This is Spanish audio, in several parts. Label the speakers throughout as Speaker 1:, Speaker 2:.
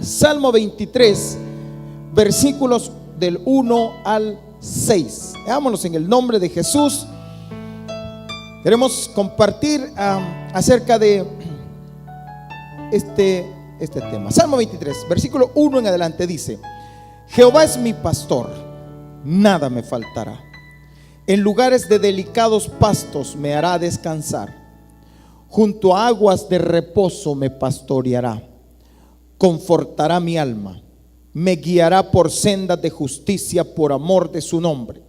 Speaker 1: Salmo 23, versículos del 1 al 6. Leámonos en el nombre de Jesús. Queremos compartir acerca de este tema. Salmo 23, versículo 1 en adelante dice: Jehová es mi pastor, nada me faltará. En lugares de delicados pastos me hará descansar. Junto a aguas de reposo me pastoreará. Confortará mi alma. Me guiará por sendas de justicia por amor de su nombre.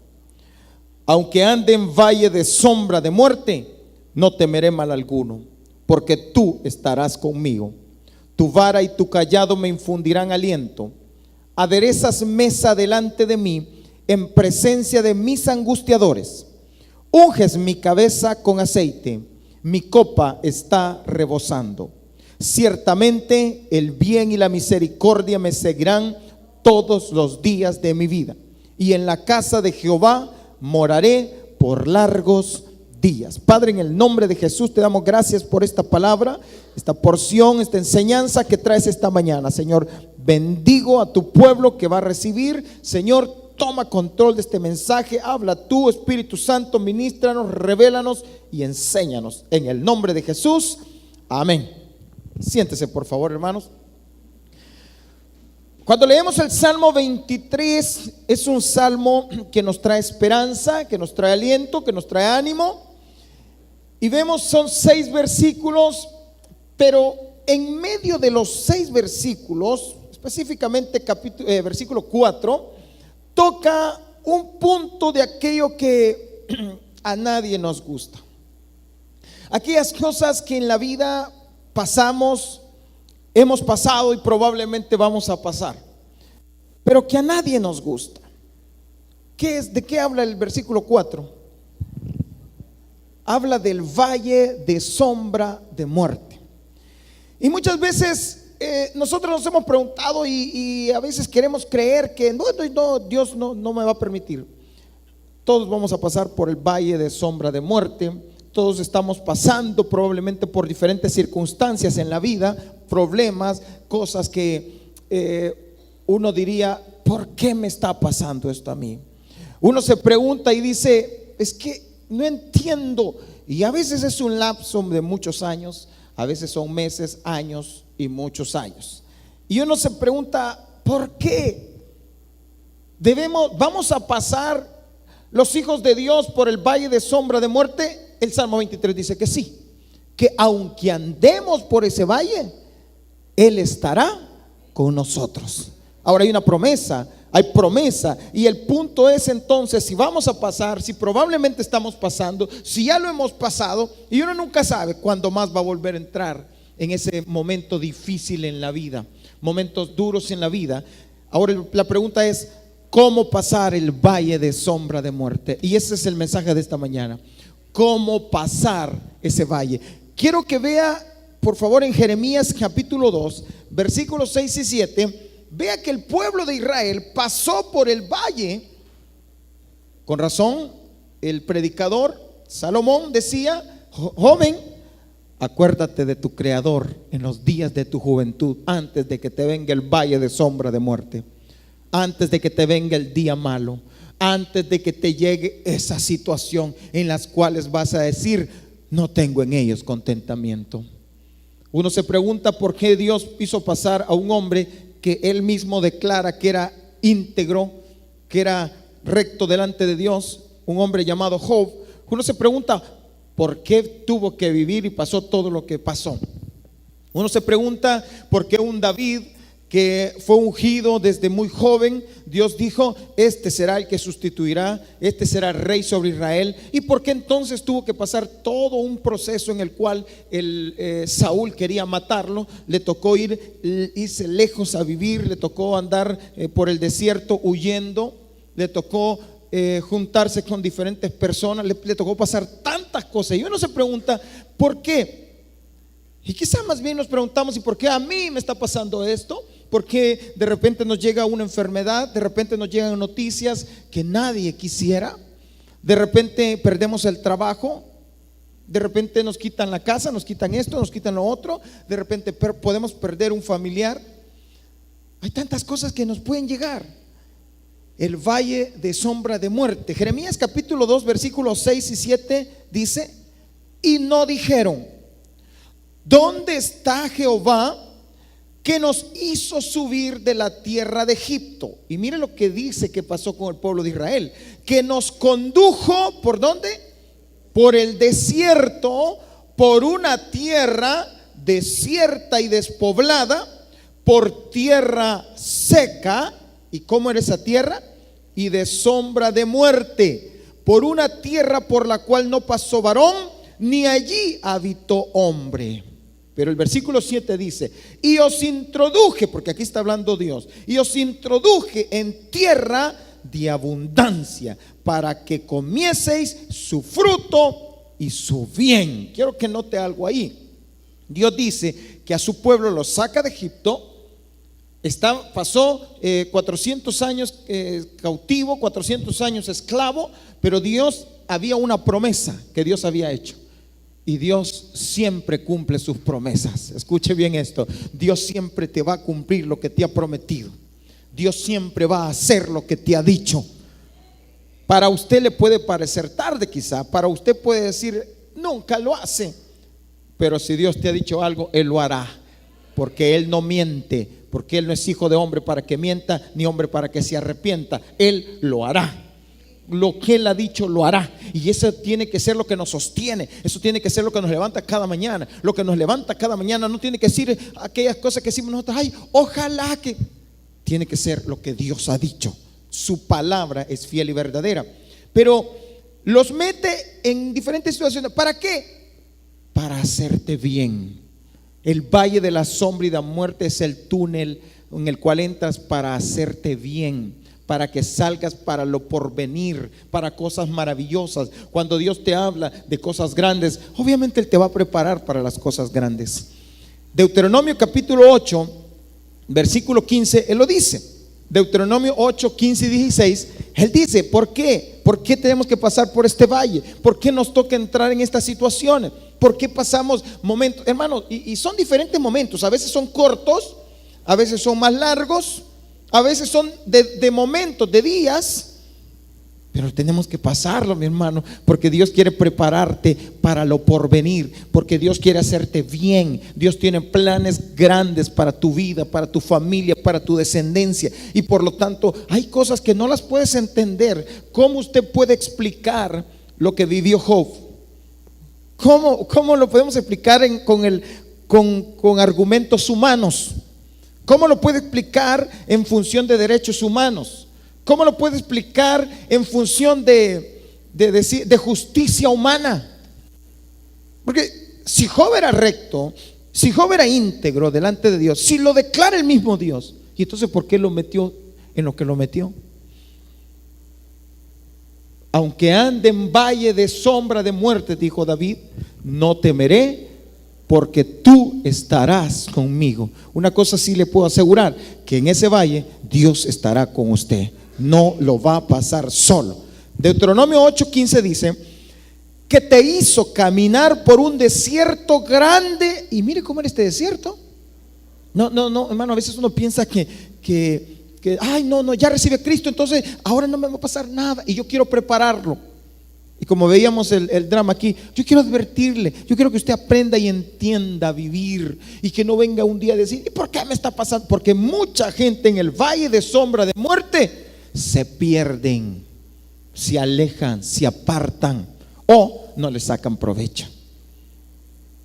Speaker 1: Aunque ande en valle de sombra de muerte, no temeré mal alguno, porque tú estarás conmigo. Tu vara y tu cayado me infundirán aliento. Aderezas mesa delante de mí en presencia de mis angustiadores. Unges mi cabeza con aceite, mi copa está rebosando. Ciertamente el bien y la misericordia me seguirán todos los días de mi vida, y en la casa de Jehová moraré por largos días. Padre, en el nombre de Jesús te damos gracias por esta palabra, esta porción, esta enseñanza que traes esta mañana. Señor, bendigo a tu pueblo que va a recibir. Señor, toma control de este mensaje. Habla tú, Espíritu Santo, ministranos, revélanos y enséñanos. En el nombre de Jesús, amén. Siéntese por favor, hermanos. Cuando leemos el Salmo 23, es un salmo que nos trae esperanza, que nos trae aliento, que nos trae ánimo. Y vemos, son 6 versículos, pero en medio de los 6 versículos, específicamente versículo 4, toca un punto de aquello que a nadie nos gusta. Aquellas cosas que en la vida pasamos, hemos pasado y probablemente vamos a pasar, pero que a nadie nos gusta. ¿De qué habla el versículo 4? Habla del valle de sombra de muerte. Y muchas veces nosotros nos hemos preguntado y a veces queremos creer que no, Dios no me va a permitir. Todos vamos a pasar por el valle de sombra de muerte. Todos estamos pasando probablemente por diferentes circunstancias en la vida, problemas, cosas que uno diría, ¿por qué me está pasando esto a mí? Uno se pregunta y dice, es que no entiendo. Y a veces es un lapso de muchos años, a veces son meses, años y muchos años. Y uno se pregunta, ¿por qué vamos a pasar los hijos de Dios por el valle de sombra de muerte? El Salmo 23 dice que sí, que aunque andemos por ese valle, Él estará con nosotros. Ahora hay una promesa, hay promesa, y el punto es entonces, si vamos a pasar, si probablemente estamos pasando, si ya lo hemos pasado, y uno nunca sabe cuándo más va a volver a entrar en ese momento difícil en la vida, momentos duros en la vida. Ahora la pregunta es, ¿cómo pasar el valle de sombra de muerte? Y ese es el mensaje de esta mañana. ¿Cómo pasar ese valle? Quiero que vea, por favor, en Jeremías capítulo 2, versículos 6 y 7. Vea que el pueblo de Israel pasó por el valle. Con razón, el predicador Salomón decía, joven, acuérdate de tu Creador en los días de tu juventud, antes de que te venga el valle de sombra de muerte, antes de que te venga el día malo, antes de que te llegue esa situación en las cuales vas a decir, no tengo en ellos contentamiento. Uno se pregunta por qué Dios hizo pasar a un hombre que él mismo declara que era íntegro, que era recto delante de Dios, un hombre llamado Job. Uno se pregunta por qué tuvo que vivir y pasó todo lo que pasó. Uno se pregunta por qué un David que fue ungido desde muy joven, Dios dijo, este será el que sustituirá, este será rey sobre Israel. ¿Y por qué entonces tuvo que pasar todo un proceso en el cual Saúl quería matarlo? Le tocó irse lejos a vivir, le tocó andar por el desierto huyendo, le tocó juntarse con diferentes personas, le tocó pasar tantas cosas. Y uno se pregunta, ¿por qué? Y quizá más bien nos preguntamos, ¿y por qué a mí me está pasando esto? Porque de repente nos llega una enfermedad, de repente nos llegan noticias que nadie quisiera, de repente perdemos el trabajo, de repente nos quitan la casa, nos quitan esto, nos quitan lo otro, de repente podemos perder un familiar. Hay tantas cosas que nos pueden llegar. El valle de sombra de muerte. Jeremías capítulo 2 versículos 6 y 7 dice: y no dijeron: ¿dónde está Jehová que nos hizo subir de la tierra de Egipto? Y mire lo que dice que pasó con el pueblo de Israel: que nos condujo, ¿por dónde? Por el desierto, por una tierra desierta y despoblada, por tierra seca. ¿Y cómo era esa tierra? Y de sombra de muerte, por una tierra por la cual no pasó varón, ni allí habitó hombre. Pero el versículo 7 dice: y os introduje, porque aquí está hablando Dios, y os introduje en tierra de abundancia, para que comieseis su fruto y su bien. Quiero que note algo ahí. Dios dice que a su pueblo lo saca de Egipto. Pasó 400 años cautivo, 400 años esclavo, pero Dios, había una promesa que Dios había hecho. Y Dios siempre cumple sus promesas. Escuche bien esto: Dios siempre te va a cumplir lo que te ha prometido. Dios siempre va a hacer lo que te ha dicho. Para usted le puede parecer tarde quizá, para usted puede decir nunca lo hace, pero si Dios te ha dicho algo, Él lo hará, porque Él no miente, porque Él no es hijo de hombre para que mienta, ni hombre para que se arrepienta. Él lo hará. Lo que Él ha dicho lo hará. Y eso tiene que ser lo que nos sostiene. Eso tiene que ser lo que nos levanta cada mañana. Lo que nos levanta cada mañana no tiene que decir aquellas cosas que decimos nosotros: ay, ojalá que. Tiene que ser lo que Dios ha dicho. Su palabra es fiel y verdadera. Pero los mete en diferentes situaciones. ¿Para qué? Para hacerte bien. El valle de la sombra y de la muerte es el túnel en el cual entras para hacerte bien, para que salgas para lo porvenir, para cosas maravillosas. Cuando Dios te habla de cosas grandes, obviamente Él te va a preparar para las cosas grandes. Deuteronomio capítulo 8, versículo 15, Él lo dice. Deuteronomio 8, 15 y 16, Él dice: ¿por qué? ¿Por qué tenemos que pasar por este valle? ¿Por qué nos toca entrar en estas situaciones? ¿Por qué pasamos momentos, hermanos? Y son diferentes momentos. A veces son cortos, a veces son más largos, a veces son de momentos, de días. Pero tenemos que pasarlo, mi hermano, porque Dios quiere prepararte para lo porvenir, porque Dios quiere hacerte bien. Dios tiene planes grandes para tu vida, para tu familia, para tu descendencia. Y por lo tanto hay cosas que no las puedes entender. ¿Cómo usted puede explicar lo que vivió Job? ¿Cómo lo podemos explicar con argumentos humanos? ¿Cómo lo puede explicar en función de derechos humanos? ¿Cómo lo puede explicar en función de justicia humana? Porque si Job era recto, si Job era íntegro delante de Dios, si lo declara el mismo Dios, ¿y entonces por qué lo metió en lo que lo metió? Aunque ande en valle de sombra de muerte, dijo David, no temeré, porque tú estarás conmigo. Una cosa sí le puedo asegurar: que en ese valle Dios estará con usted. No lo va a pasar solo. Deuteronomio 8:15 dice: que te hizo caminar por un desierto grande. Y mire cómo era este desierto. No, hermano, a veces uno piensa que ay, no, ya recibe a Cristo, entonces ahora no me va a pasar nada y yo quiero prepararlo. Y como veíamos el drama aquí, yo quiero advertirle, yo quiero que usted aprenda y entienda a vivir, y que no venga un día a decir: ¿y por qué me está pasando? Porque mucha gente en el valle de sombra de muerte se pierden, se alejan, se apartan o no le sacan provecho.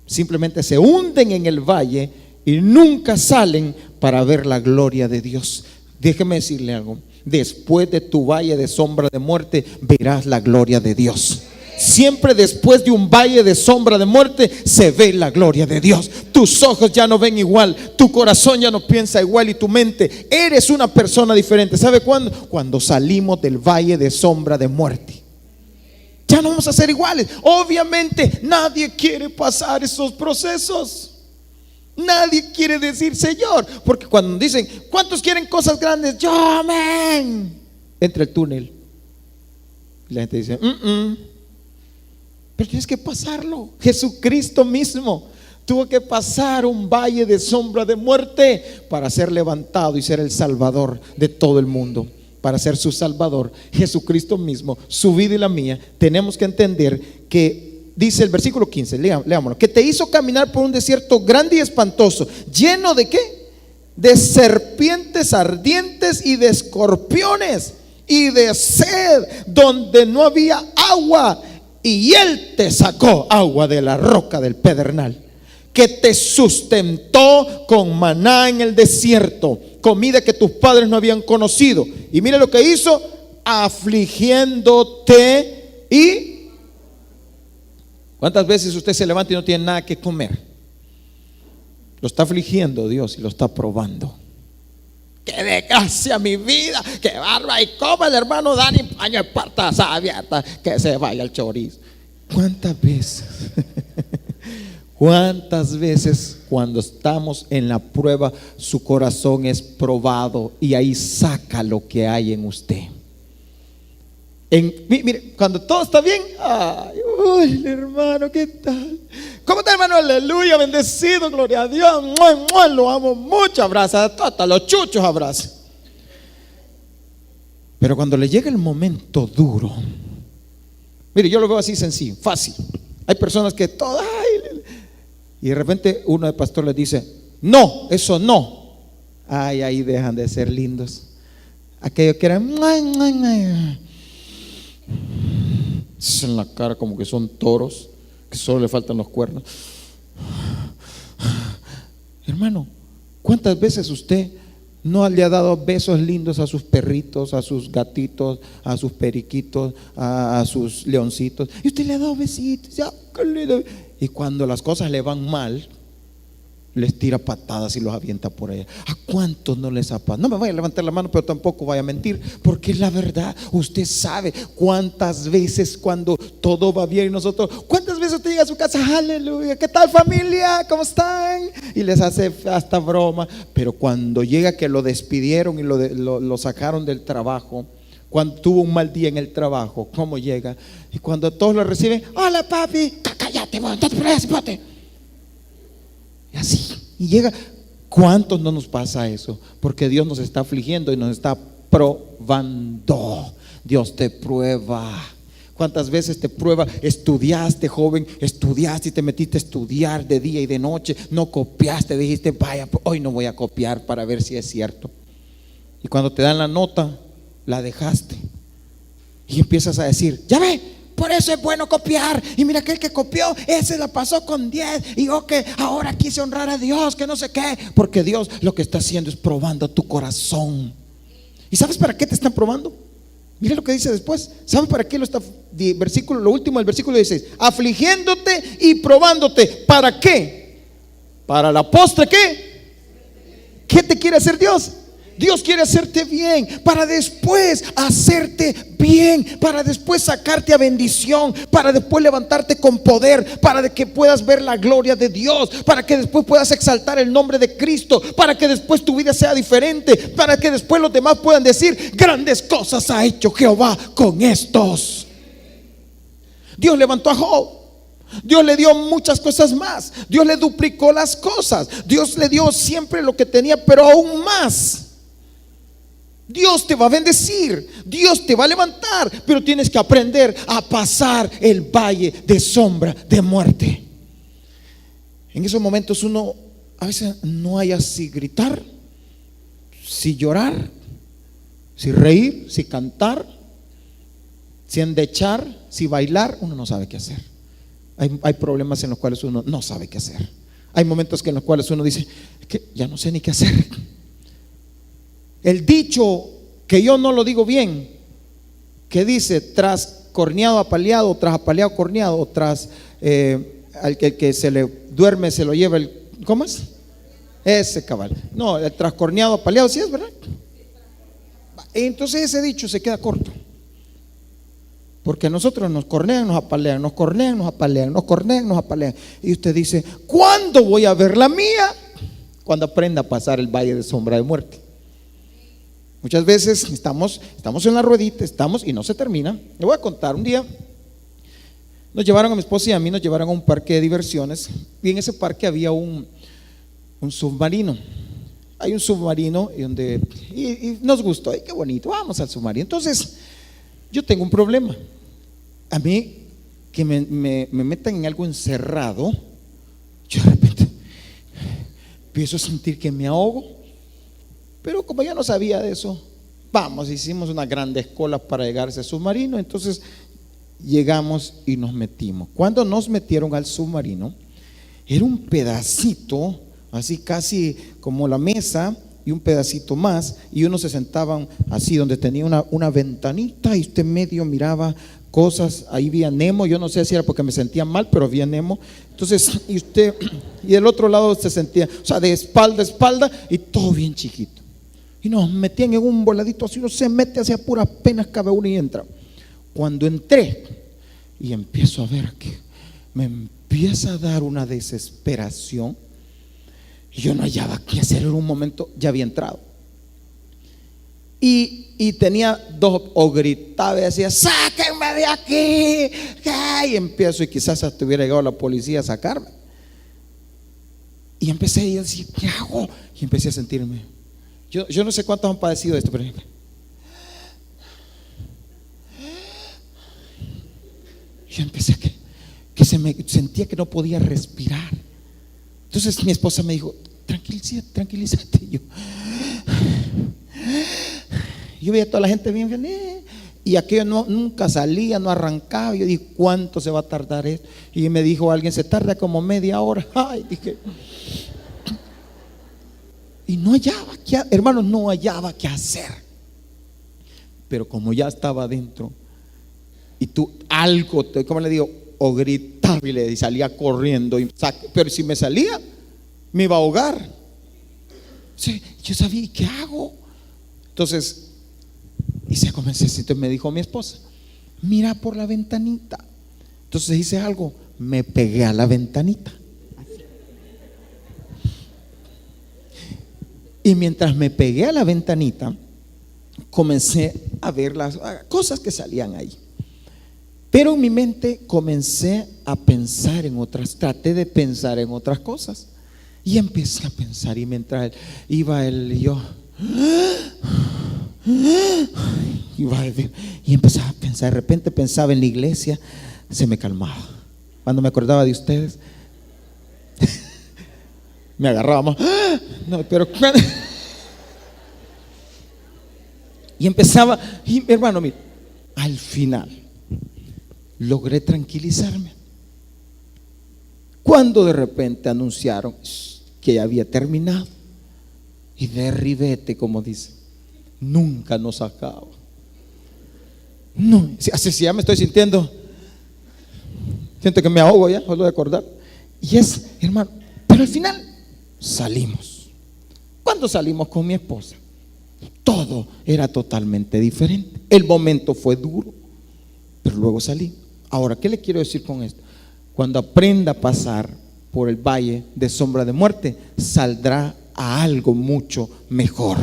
Speaker 1: Simplemente se hunden en el valle y nunca salen para ver la gloria de Dios. Déjeme decirle algo: después de tu valle de sombra de muerte verás la gloria de Dios. Siempre después de un valle de sombra de muerte se ve la gloria de Dios. Tus ojos ya no ven igual, tu corazón ya no piensa igual, y tu mente, eres una persona diferente. ¿Sabe cuándo? Cuando salimos del valle de sombra de muerte. Ya no vamos a ser iguales. Obviamente nadie quiere pasar esos procesos. Nadie quiere decir Señor, porque cuando dicen ¿cuántos quieren cosas grandes? Yo, amén. Entra el túnel y la gente dice pero tienes que pasarlo. Jesucristo mismo Tuvo que pasar un valle de sombra de muerte para ser levantado y ser el Salvador de todo el mundo. Para ser su Salvador, Jesucristo mismo, su vida y la mía. Tenemos que entender que dice el versículo 15, leámoslo, que te hizo caminar por un desierto grande y espantoso, lleno de ¿qué? De serpientes ardientes y de escorpiones y de sed, donde no había agua, y Él te sacó agua de la roca del pedernal, que te sustentó con maná en el desierto, comida que tus padres no habían conocido. Y mire lo que hizo, afligiéndote. Y ¿cuántas veces usted se levanta y no tiene nada que comer? Lo está afligiendo Dios y lo está probando. ¡Qué desgracia mi vida! ¡Qué barba! Y coma el hermano Dani paño de patas abiertas, que se vaya el chorizo. ¿Cuántas veces? ¿Cuántas veces cuando estamos en la prueba su corazón es probado y ahí saca lo que hay en usted? Mire, cuando todo está bien, ay, uy, hermano, ¿qué tal? ¿Cómo está, hermano? Aleluya, bendecido, gloria a Dios. Lo amo mucho, abraza, hasta los chuchos abraza. Pero cuando le llega el momento duro, mire, yo lo veo así sencillo, fácil. Hay personas que todo, ay, y de repente uno de pastor les dice, no, eso no. Ay, ahí dejan de ser lindos. Aquellos que eran en la cara como que son toros, que solo le faltan los cuernos. Hermano, ¿cuántas veces usted no le ha dado besos lindos a sus perritos, a sus gatitos, a sus periquitos, a sus leoncitos? Y usted le ha dado besitos, ya, qué lindo. Y cuando las cosas le van mal, les tira patadas y los avienta por allá. ¿A cuántos no les ha pasado? No me vaya a levantar la mano, pero tampoco vaya a mentir, porque es la verdad. Usted sabe cuántas veces cuando todo va bien y nosotros, ¿cuántas veces usted llega a su casa? Aleluya, ¿qué tal familia? ¿Cómo están? Y les hace hasta broma. Pero cuando llega que lo despidieron y lo sacaron del trabajo, cuando tuvo un mal día en el trabajo, ¿cómo llega? Y cuando todos lo reciben, hola papi, cállate, no te pelees, pote. Y así, y llega. ¿Cuántos no nos pasa eso? Porque Dios nos está afligiendo y nos está probando. Dios te prueba. ¿Cuántas veces te prueba? Estudiaste, joven, estudiaste y te metiste a estudiar de día y de noche. No copiaste, dijiste, vaya, hoy no voy a copiar para ver si es cierto. Y cuando te dan la nota, la dejaste. Y empiezas a decir, ya ve, por eso es bueno copiar. Y mira, aquel que copió, ese la pasó con 10. Y yo que ahora quise honrar a Dios, que no sé qué. Porque Dios lo que está haciendo es probando tu corazón. ¿Y sabes para qué te están probando? Mira lo que dice después. ¿Sabes para qué lo está? Lo último del versículo 16. Afligiéndote y probándote. ¿Para qué? Para la postre, ¿qué? ¿Qué te quiere hacer Dios? Dios quiere hacerte bien, para después hacerte bien, para después sacarte a bendición, para después levantarte con poder, para que puedas ver la gloria de Dios, para que después puedas exaltar el nombre de Cristo, para que después tu vida sea diferente, para que después los demás puedan decir, grandes cosas ha hecho Jehová con estos. Dios levantó a Job. Dios le dio muchas cosas más. Dios le duplicó las cosas. Dios le dio siempre lo que tenía, pero aún más. Dios te va a bendecir, Dios te va a levantar, pero tienes que aprender a pasar el valle de sombra de muerte. En esos momentos uno a veces no haya si gritar, si llorar, si reír, si cantar, si endechar, si bailar. Uno no sabe qué hacer. Hay problemas en los cuales uno no sabe qué hacer. Hay momentos en los cuales uno dice, es que ya no sé ni qué hacer. El dicho, que yo no lo digo bien, que dice, tras corneado apaleado, tras apaleado corneado, tras al que se le duerme se lo lleva el, ¿cómo es? Ese cabal. No, el tras corneado apaleado, ¿sí es verdad? Entonces ese dicho se queda corto. Porque nosotros nos cornean, nos apalean, nos cornean, nos apalean, nos cornean, nos apalean. Y usted dice, ¿cuándo voy a ver la mía? Cuando aprenda a pasar el valle de sombra de muerte. Muchas veces estamos en la ruedita, y no se termina. Le voy a contar un día. Nos llevaron a mi esposa y a mí, nos llevaron a un parque de diversiones, y en ese parque había un submarino. Hay un submarino y nos gustó. Ay, qué bonito, vamos al submarino. Entonces, yo tengo un problema. A mí, que me metan en algo encerrado, yo de repente empiezo a sentir que me ahogo. Pero como yo no sabía de eso, hicimos unas grandes colas para llegar a ese submarino. Entonces llegamos y nos metimos. Cuando nos metieron al submarino, era un pedacito, así casi como la mesa y un pedacito más, y uno se sentaban así donde tenía una ventanita, y usted medio miraba cosas. Ahí había Nemo. Yo no sé si era porque me sentía mal, pero había Nemo. Entonces, y del otro lado se sentía, o sea, de espalda a espalda, y todo bien chiquito. Y nos metían en un voladito así, uno se mete hacia puras penas cabe uno y entra. Cuando entré y empiezo a ver que me empieza a dar una desesperación, y yo no hallaba qué hacer. En un momento ya había entrado y tenía dos, o gritaba y decía: sáquenme de aquí, y empiezo, y quizás hasta hubiera llegado la policía a sacarme. Y empecé a decir: ¿qué hago? Y empecé a sentirme, yo no sé cuántos han padecido esto, pero yo empecé a que se me sentía que no podía respirar. Entonces mi esposa me dijo: tranquilízate. Yo veía a toda la gente bien feliz, y aquello nunca salía, no arrancaba. Yo dije: ¿cuánto se va a tardar esto? Y me dijo alguien: se tarda como media hora. Ay, dije, y no hallaba hermanos, no hallaba qué hacer. Pero como ya estaba adentro, y tú algo, ¿cómo le digo? O gritaba y salía corriendo, pero si me salía, me iba a ahogar. Sí, yo sabía: ¿y qué hago? Entonces entonces me dijo mi esposa: mira por la ventanita. Entonces hice algo, me pegué a la ventanita. Y mientras me pegué a la ventanita, comencé a ver las cosas que salían ahí. Pero en mi mente comencé a pensar en otras, traté de pensar en otras cosas. Y empecé a pensar, y mientras iba él y yo, y empezaba a pensar. De repente pensaba en la iglesia, se me calmaba. Cuando me acordaba de ustedes, me agarraba más. No, pero y empezaba, y hermano, mire, al final logré tranquilizarme cuando de repente anunciaron que ya había terminado, y de ribete, como dice, nunca nos acaba. No, así ya me estoy sintiendo, siento que me ahogo ya, solo de acordar. Y hermano, pero al final salimos. Cuando salimos con mi esposa, todo era totalmente diferente. El momento fue duro, pero luego salí. Ahora, ¿qué le quiero decir con esto? Cuando aprenda a pasar por el valle de sombra de muerte, saldrá a algo mucho mejor.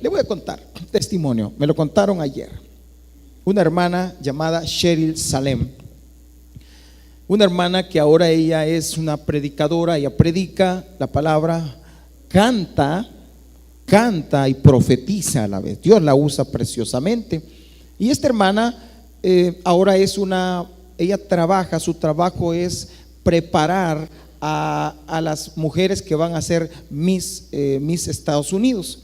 Speaker 1: Le voy a contar un testimonio, me lo contaron ayer. Una hermana llamada Cheryl Salem, una hermana que ahora ella es una predicadora. Ella predica la palabra, canta y profetiza a la vez. Dios la usa preciosamente. Y esta hermana ahora ella trabaja, su trabajo es preparar a las mujeres que van a ser Miss Estados Unidos.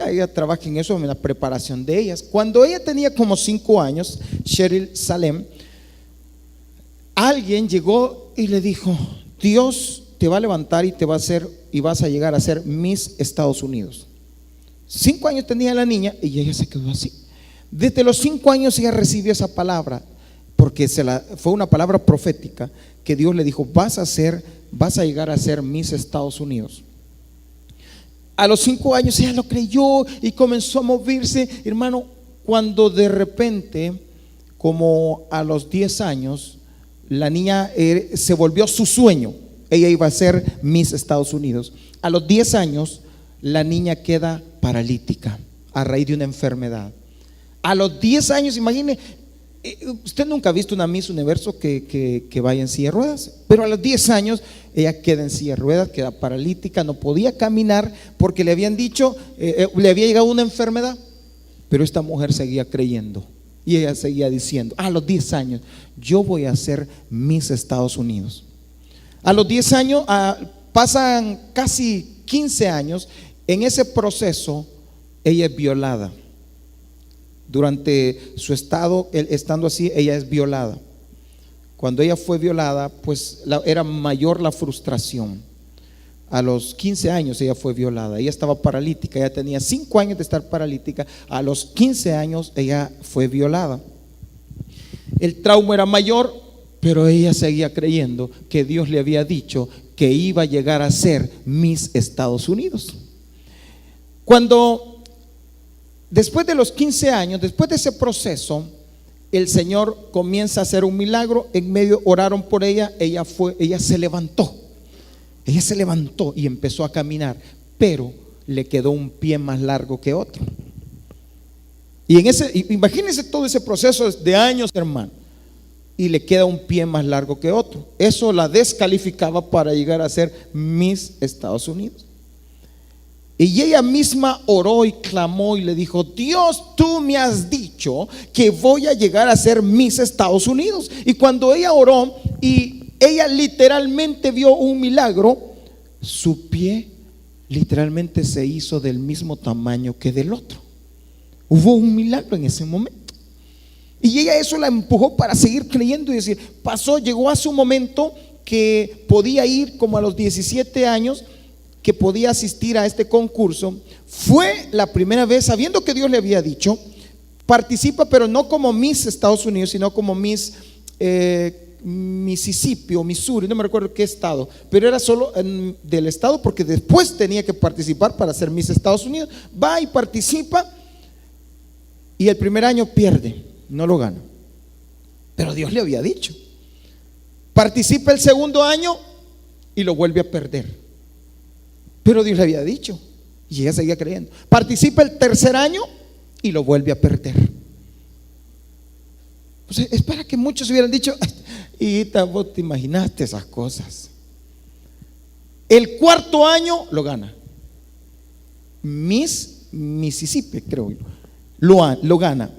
Speaker 1: Ella trabaja en eso, en la preparación de ellas. Cuando ella tenía como 5 años, Cheryl Salem, alguien llegó y le dijo: Dios te va a levantar y te va a hacer, y vas a llegar a ser Miss Estados Unidos. 5 años tenía la niña y ella se quedó así. Desde los 5 años ella recibió esa palabra, porque fue una palabra profética que Dios le dijo: vas a llegar a ser Miss Estados Unidos. A los 5 años ella lo creyó y comenzó a moverse, hermano. Cuando de repente, como a los 10 años, la niña se volvió su sueño. Ella iba a ser Miss Estados Unidos. A los 10 años, la niña queda paralítica a raíz de una enfermedad. A los 10 años, imagine, Usted nunca ha visto una Miss Universo que vaya en silla de ruedas, pero a los 10 años ella queda en silla de ruedas, queda paralítica, no podía caminar porque le habían dicho, le había llegado una enfermedad, pero esta mujer seguía creyendo y ella seguía diciendo, a los 10 años yo voy a ser Miss Estados Unidos. A los 10 años pasan casi 15 años. En ese proceso ella es violada. Durante su estado, estando así, ella es violada. Cuando ella fue violada, pues era mayor la frustración. A los 15 años ella fue violada. Ella estaba paralítica, ella tenía 5 años de estar paralítica. A los 15 años ella fue violada. El trauma era mayor, pero ella seguía creyendo que Dios le había dicho que iba a llegar a ser Miss Estados Unidos. Después de los 15 años, después de ese proceso, el Señor comienza a hacer un milagro. En medio oraron por ella, ella se levantó. Ella se levantó y empezó a caminar, pero le quedó un pie más largo que otro. Y imagínense todo ese proceso de años, hermano, y le queda un pie más largo que otro. Eso la descalificaba para llegar a ser Miss Estados Unidos. Y ella misma oró y clamó y le dijo: Dios, tú me has dicho que voy a llegar a ser Miss Estados Unidos. Y cuando ella oró y ella literalmente vio un milagro, su pie literalmente se hizo del mismo tamaño que del otro. Hubo un milagro en ese momento. Y ella eso la empujó para seguir creyendo y decir, llegó a su momento que podía ir como a los 17 años, que podía asistir a este concurso. Fue la primera vez, sabiendo que Dios le había dicho, participa, pero no como Miss Estados Unidos, sino como Miss Mississippi o Missouri, no me recuerdo qué estado, pero era solo del estado, porque después tenía que participar para ser Miss Estados Unidos. Va y participa y el primer año pierde, no lo gana, pero Dios le había dicho. Participa el segundo año y lo vuelve a perder, pero Dios le había dicho y ella seguía creyendo. Participa el tercer año y lo vuelve a perder. O sea, es para que muchos hubieran dicho: hijita, vos te imaginaste esas cosas. El cuarto año lo gana. Miss Mississippi, creo yo, lo gana.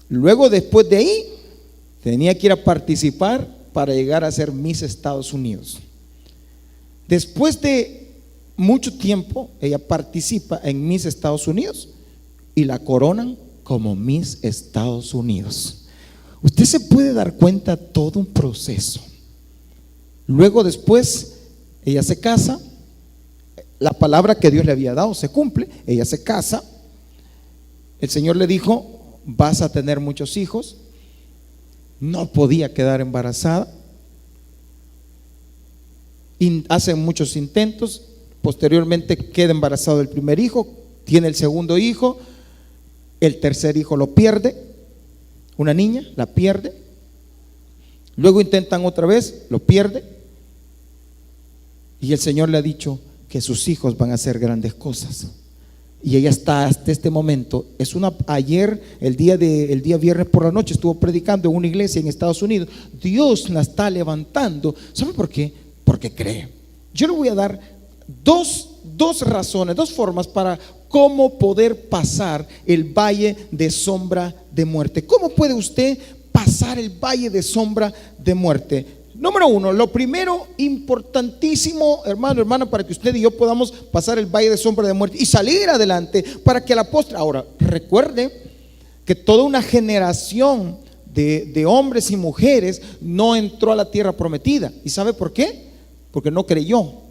Speaker 1: Luego, después de ahí, tenía que ir a participar para llegar a ser Miss Estados Unidos. Después de mucho tiempo, ella participa en Miss Estados Unidos y la coronan como Miss Estados Unidos. Usted se puede dar cuenta todo un proceso. Luego, después, ella se casa. La palabra que Dios le había dado se cumple. Ella se casa. El Señor le dijo: vas a tener muchos hijos. No podía quedar embarazada. Hacen muchos intentos. Posteriormente queda embarazado del primer hijo. Tiene el segundo hijo. El tercer hijo lo pierde. Una niña la pierde. Luego intentan otra vez, lo pierde. Y el Señor le ha dicho que sus hijos van a hacer grandes cosas. Y ella está hasta este momento. Ayer, el día viernes por la noche, estuvo predicando en una iglesia en Estados Unidos. Dios la está levantando. ¿Sabe por qué? Porque cree. Yo le voy a dar dos razones, dos formas para cómo poder pasar el valle de sombra de muerte. ¿Cómo puede usted pasar el valle de sombra de muerte? Número uno, lo primero, importantísimo, hermano, para que usted y yo podamos pasar el valle de sombra de muerte y salir adelante, para que a la postre. Ahora, recuerde que toda una generación de hombres y mujeres no entró a la tierra prometida. ¿Y sabe por qué? Porque no creyó.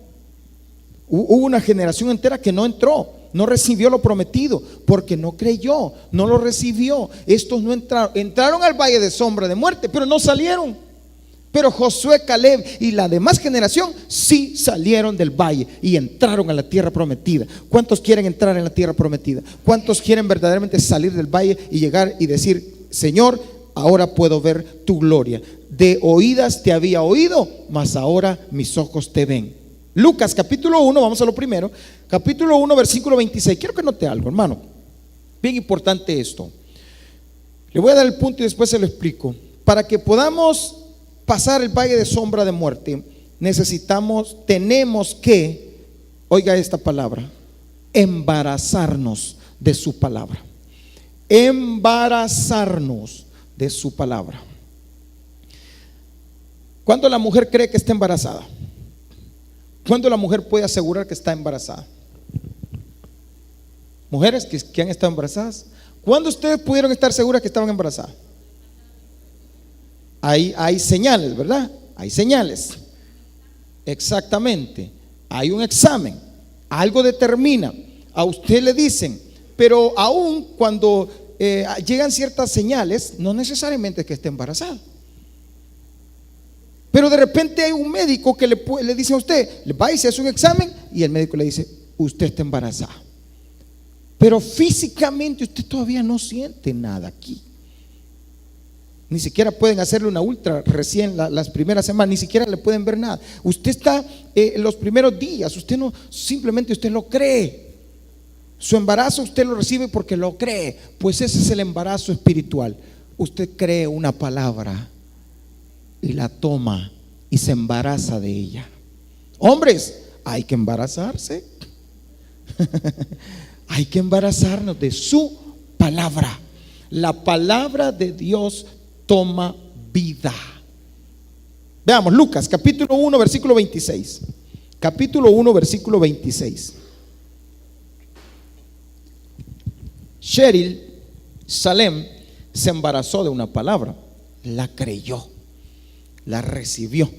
Speaker 1: Hubo una generación entera que no entró, no recibió lo prometido, porque no creyó, no lo recibió. Estos no entraron al valle de sombra de muerte, pero no salieron. Pero Josué, Caleb y la demás generación sí salieron del valle y entraron a la tierra prometida. ¿Cuántos quieren entrar en la tierra prometida? ¿Cuántos quieren verdaderamente salir del valle y llegar y decir: Señor, ahora puedo ver tu gloria? De oídas te había oído, mas ahora mis ojos te ven. Lucas capítulo 1, vamos a lo primero, capítulo 1, versículo 26. Quiero que note algo, hermano, bien importante esto. Le voy a dar el punto y después se lo explico. Para que podamos pasar el valle de sombra de muerte, tenemos que, oiga esta palabra, embarazarnos de su palabra. Embarazarnos de su palabra. ¿Cuándo la mujer cree que está embarazada? ¿Cuándo la mujer puede asegurar que está embarazada? Mujeres que han estado embarazadas, ¿cuándo ustedes pudieron estar seguras que estaban embarazadas? Hay señales, ¿verdad? Hay señales. Exactamente. Hay un examen. Algo determina. A usted le dicen, pero aún cuando llegan ciertas señales, no necesariamente es que esté embarazada. Pero de repente hay un médico que le dice a usted, va y se hace un examen y el médico le dice, usted está embarazada. Pero físicamente usted todavía no siente nada aquí. Ni siquiera pueden hacerle una ultra recién las primeras semanas, ni siquiera le pueden ver nada. Usted está en los primeros días, usted no, simplemente usted lo cree. Su embarazo usted lo recibe porque lo cree. Pues ese es el embarazo espiritual. Usted cree una palabra y la toma y se embaraza de ella. Hombres, hay que embarazarse. Hay que embarazarnos de su palabra. La palabra de Dios toma vida. Veamos Lucas capítulo 1 versículo 26. Capítulo 1 versículo 26. Cheryl Salem se embarazó de una palabra, la creyó, la recibió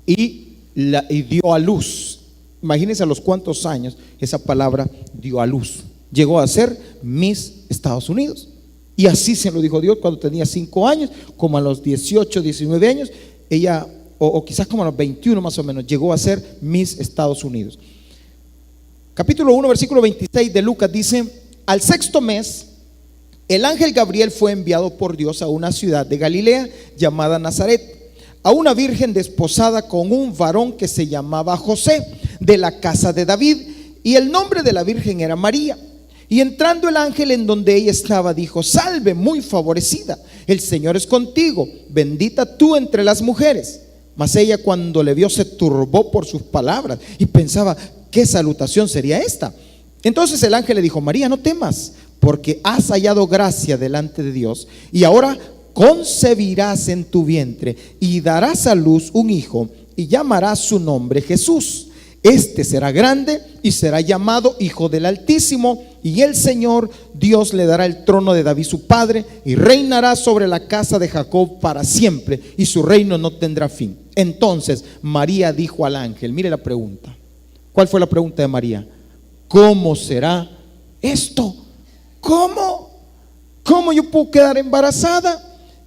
Speaker 1: y dio a luz. Imagínense a los cuántos años esa palabra dio a luz. Llegó a ser Miss Estados Unidos. Y así se lo dijo Dios cuando tenía 5 años, como a los 18, 19 años, ella, o quizás como a los 21 más o menos, llegó a ser Miss Estados Unidos. Capítulo 1, versículo 26 de Lucas dice: al 6º mes, el ángel Gabriel fue enviado por Dios a una ciudad de Galilea llamada Nazaret, a una virgen desposada con un varón que se llamaba José, de la casa de David, y el nombre de la virgen era María. Y entrando el ángel en donde ella estaba, dijo: salve, muy favorecida, el Señor es contigo, bendita tú entre las mujeres. Mas ella, cuando le vio, se turbó por sus palabras y pensaba: ¿qué salutación sería esta? Entonces el ángel le dijo: María, no temas, porque has hallado gracia delante de Dios, y ahora concebirás en tu vientre y darás a luz un hijo, y llamarás su nombre Jesús. Este será grande y será llamado Hijo del Altísimo, y el Señor Dios le dará el trono de David su padre, y reinará sobre la casa de Jacob para siempre, y su reino no tendrá fin. Entonces María dijo al ángel, mire la pregunta. ¿Cuál fue la pregunta de María? ¿Cómo será esto? ¿Cómo yo puedo quedar embarazada?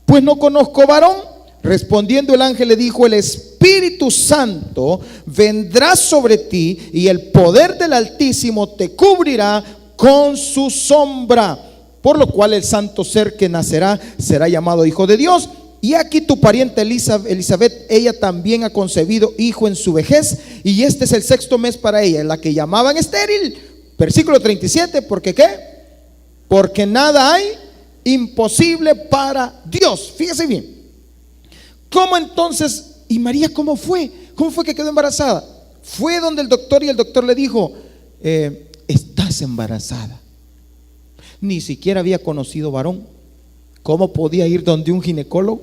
Speaker 1: Pues no conozco varón. Respondiendo el ángel le dijo: el Espíritu Santo vendrá sobre ti, y el poder del Altísimo te cubrirá con su sombra, por lo cual el santo ser que nacerá será llamado Hijo de Dios. Y aquí tu pariente Elizabeth, ella también ha concebido hijo en su vejez, y este es el 6º mes para ella, la que llamaban estéril. Versículo 37, ¿porque qué? Porque nada hay imposible para Dios. Fíjese bien. ¿Cómo entonces? ¿Y María cómo fue? ¿Cómo fue que quedó embarazada? Fue donde el doctor, y el doctor le dijo: estás embarazada. Ni siquiera había conocido varón. ¿Cómo podía ir donde un ginecólogo?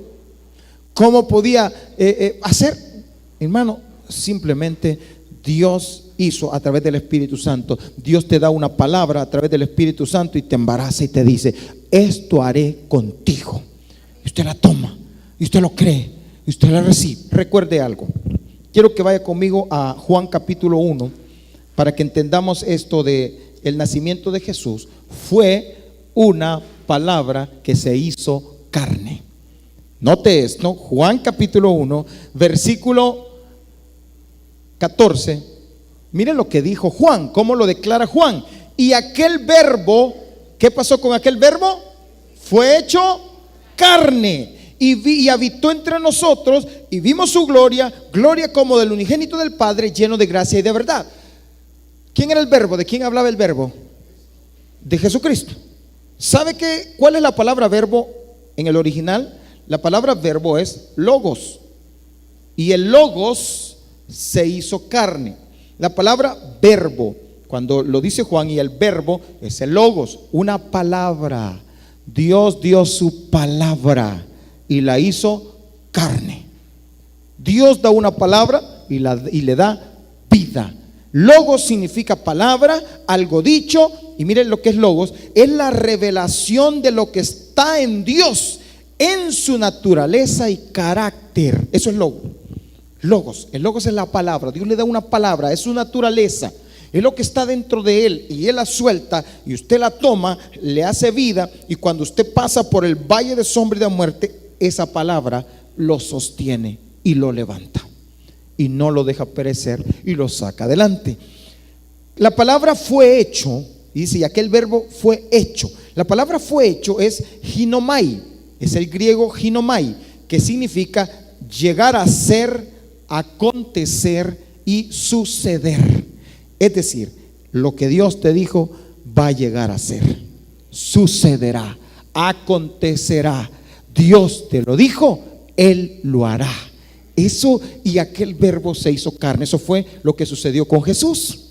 Speaker 1: ¿Cómo podía hacer? Hermano, simplemente Dios hizo a través del Espíritu Santo. Dios te da una palabra a través del Espíritu Santo y te embaraza y te dice: esto haré contigo. Y usted la toma, y usted lo cree, y usted la recibe. Recuerde algo. Quiero que vaya conmigo a Juan capítulo 1 para que entendamos esto de el nacimiento de Jesús. Fue una palabra que se hizo carne. Note esto, Juan capítulo 1 versículo 14. Mire lo que dijo Juan, cómo lo declara Juan. Y aquel verbo, ¿qué pasó con aquel verbo? Fue hecho carne y habitó entre nosotros, y vimos su gloria, gloria como del unigénito del Padre, lleno de gracia y de verdad. ¿Quién era el verbo? ¿De quién hablaba el verbo? De Jesucristo. ¿Sabe cuál es la palabra verbo En el original, la palabra verbo es logos. Y el logos se hizo carne. La palabra verbo, cuando lo dice Juan, y el verbo es el logos, una palabra. Dios dio su palabra y la hizo carne. Dios da una palabra y le da vida. Logos significa palabra, algo dicho. Y miren lo que es logos: es la revelación de lo que está en Dios, en su naturaleza y carácter. Eso es logos. Logos, el logos es la palabra. Dios le da una palabra, es su naturaleza, es lo que está dentro de él, y él la suelta y usted la toma, le hace vida, y cuando usted pasa por el valle de sombra y de muerte, esa palabra lo sostiene y lo levanta y no lo deja perecer y lo saca adelante. La palabra fue hecho, y dice, y aquel verbo fue hecho. La palabra fue hecho es ginomai, es el griego ginomai, que significa llegar a ser, acontecer y suceder. Es decir, lo que Dios te dijo va a llegar a ser, sucederá, acontecerá. Dios te lo dijo, Él lo hará. Eso, y aquel verbo se hizo carne. Eso fue lo que sucedió con Jesús.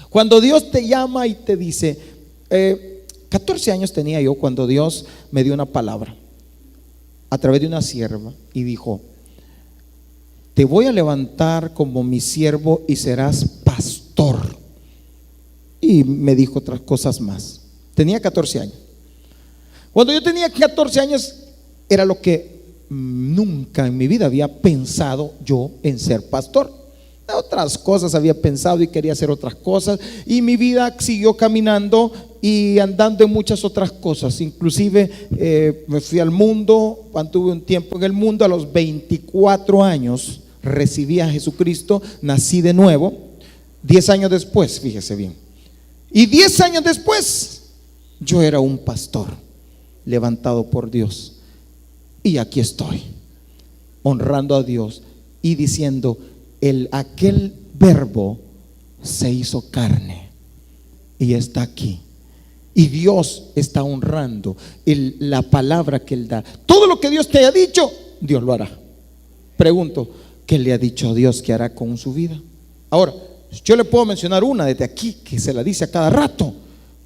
Speaker 1: Cuando Dios te llama y te dice, 14 años tenía yo cuando Dios me dio una palabra a través de una sierva y dijo: te voy a levantar como mi siervo y serás pastor. Y me dijo otras cosas más. Tenía 14 años. Cuando yo tenía 14 años era lo que nunca en mi vida había pensado yo en ser pastor. Otras cosas había pensado y quería hacer otras cosas, y mi vida siguió caminando y andando en muchas otras cosas. Inclusive me fui al mundo, anduve un tiempo en el mundo. A los 24 años recibí a Jesucristo, nací de nuevo. 10 años después, fíjese bien, y 10 años después yo era un pastor levantado por Dios, y aquí estoy honrando a Dios y diciendo: aquel verbo se hizo carne y está aquí, y Dios está honrando la palabra que Él da. Todo lo que Dios te haya dicho, Dios lo hará. Pregunto, ¿qué le ha dicho Dios que hará con su vida? Ahora, yo le puedo mencionar una desde aquí que se la dice a cada rato: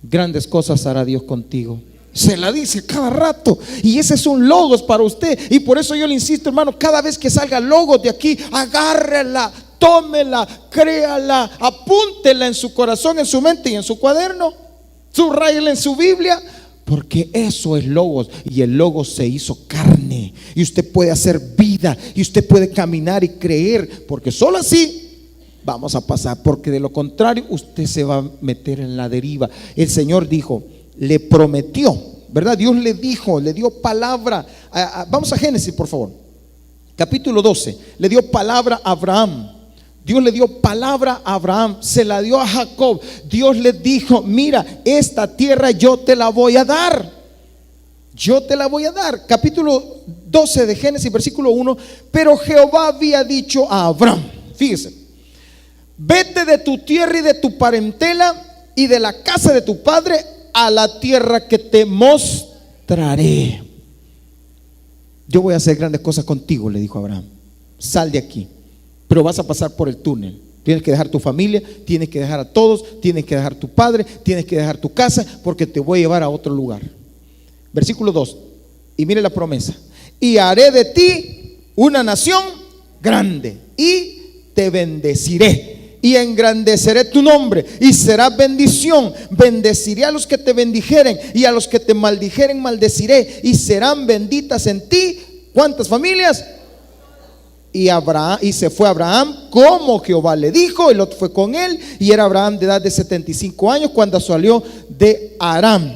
Speaker 1: grandes cosas hará Dios contigo. Se la dice a cada rato, y ese es un logos para usted. Y por eso yo le insisto, hermano, cada vez que salga logos de aquí, agárrela, tómela, créala, apúntela en su corazón, en su mente y en su cuaderno, subráyela en su Biblia, porque eso es logos. Y el logos se hizo carne, y usted puede hacer vida, y usted puede caminar y creer, porque solo así vamos a pasar, porque de lo contrario usted se va a meter en la deriva. El Señor dijo, le prometió, ¿verdad? Dios le dijo, le dio palabra. Vamos a Génesis, por favor, capítulo 12. Le dio palabra a Abraham. Dios le dio palabra a Abraham, se la dio a Jacob. Dios le dijo: mira, esta tierra yo te la voy a dar. Yo te la voy a dar. Capítulo 12 de Génesis, versículo 1. Pero Jehová había dicho a Abraham, fíjese: vete de tu tierra y de tu parentela y de la casa de tu padre a la tierra que te mostraré. Yo voy a hacer grandes cosas contigo, le dijo Abraham. Sal de aquí, pero vas a pasar por el túnel. Tienes que dejar tu familia, tienes que dejar a todos, tienes que dejar tu padre, tienes que dejar tu casa, porque te voy a llevar a otro lugar. Versículo 2. Y mire la promesa: y haré de ti una nación grande, y te bendeciré, y engrandeceré tu nombre, y será bendición. Bendeciré a los que te bendijeren, y a los que te maldijeren maldeciré, y serán benditas en ti. ¿Cuántas familias? Y se fue Abraham como Jehová le dijo, y Lot fue con él, y era Abraham de edad de 75 años cuando salió de Aram.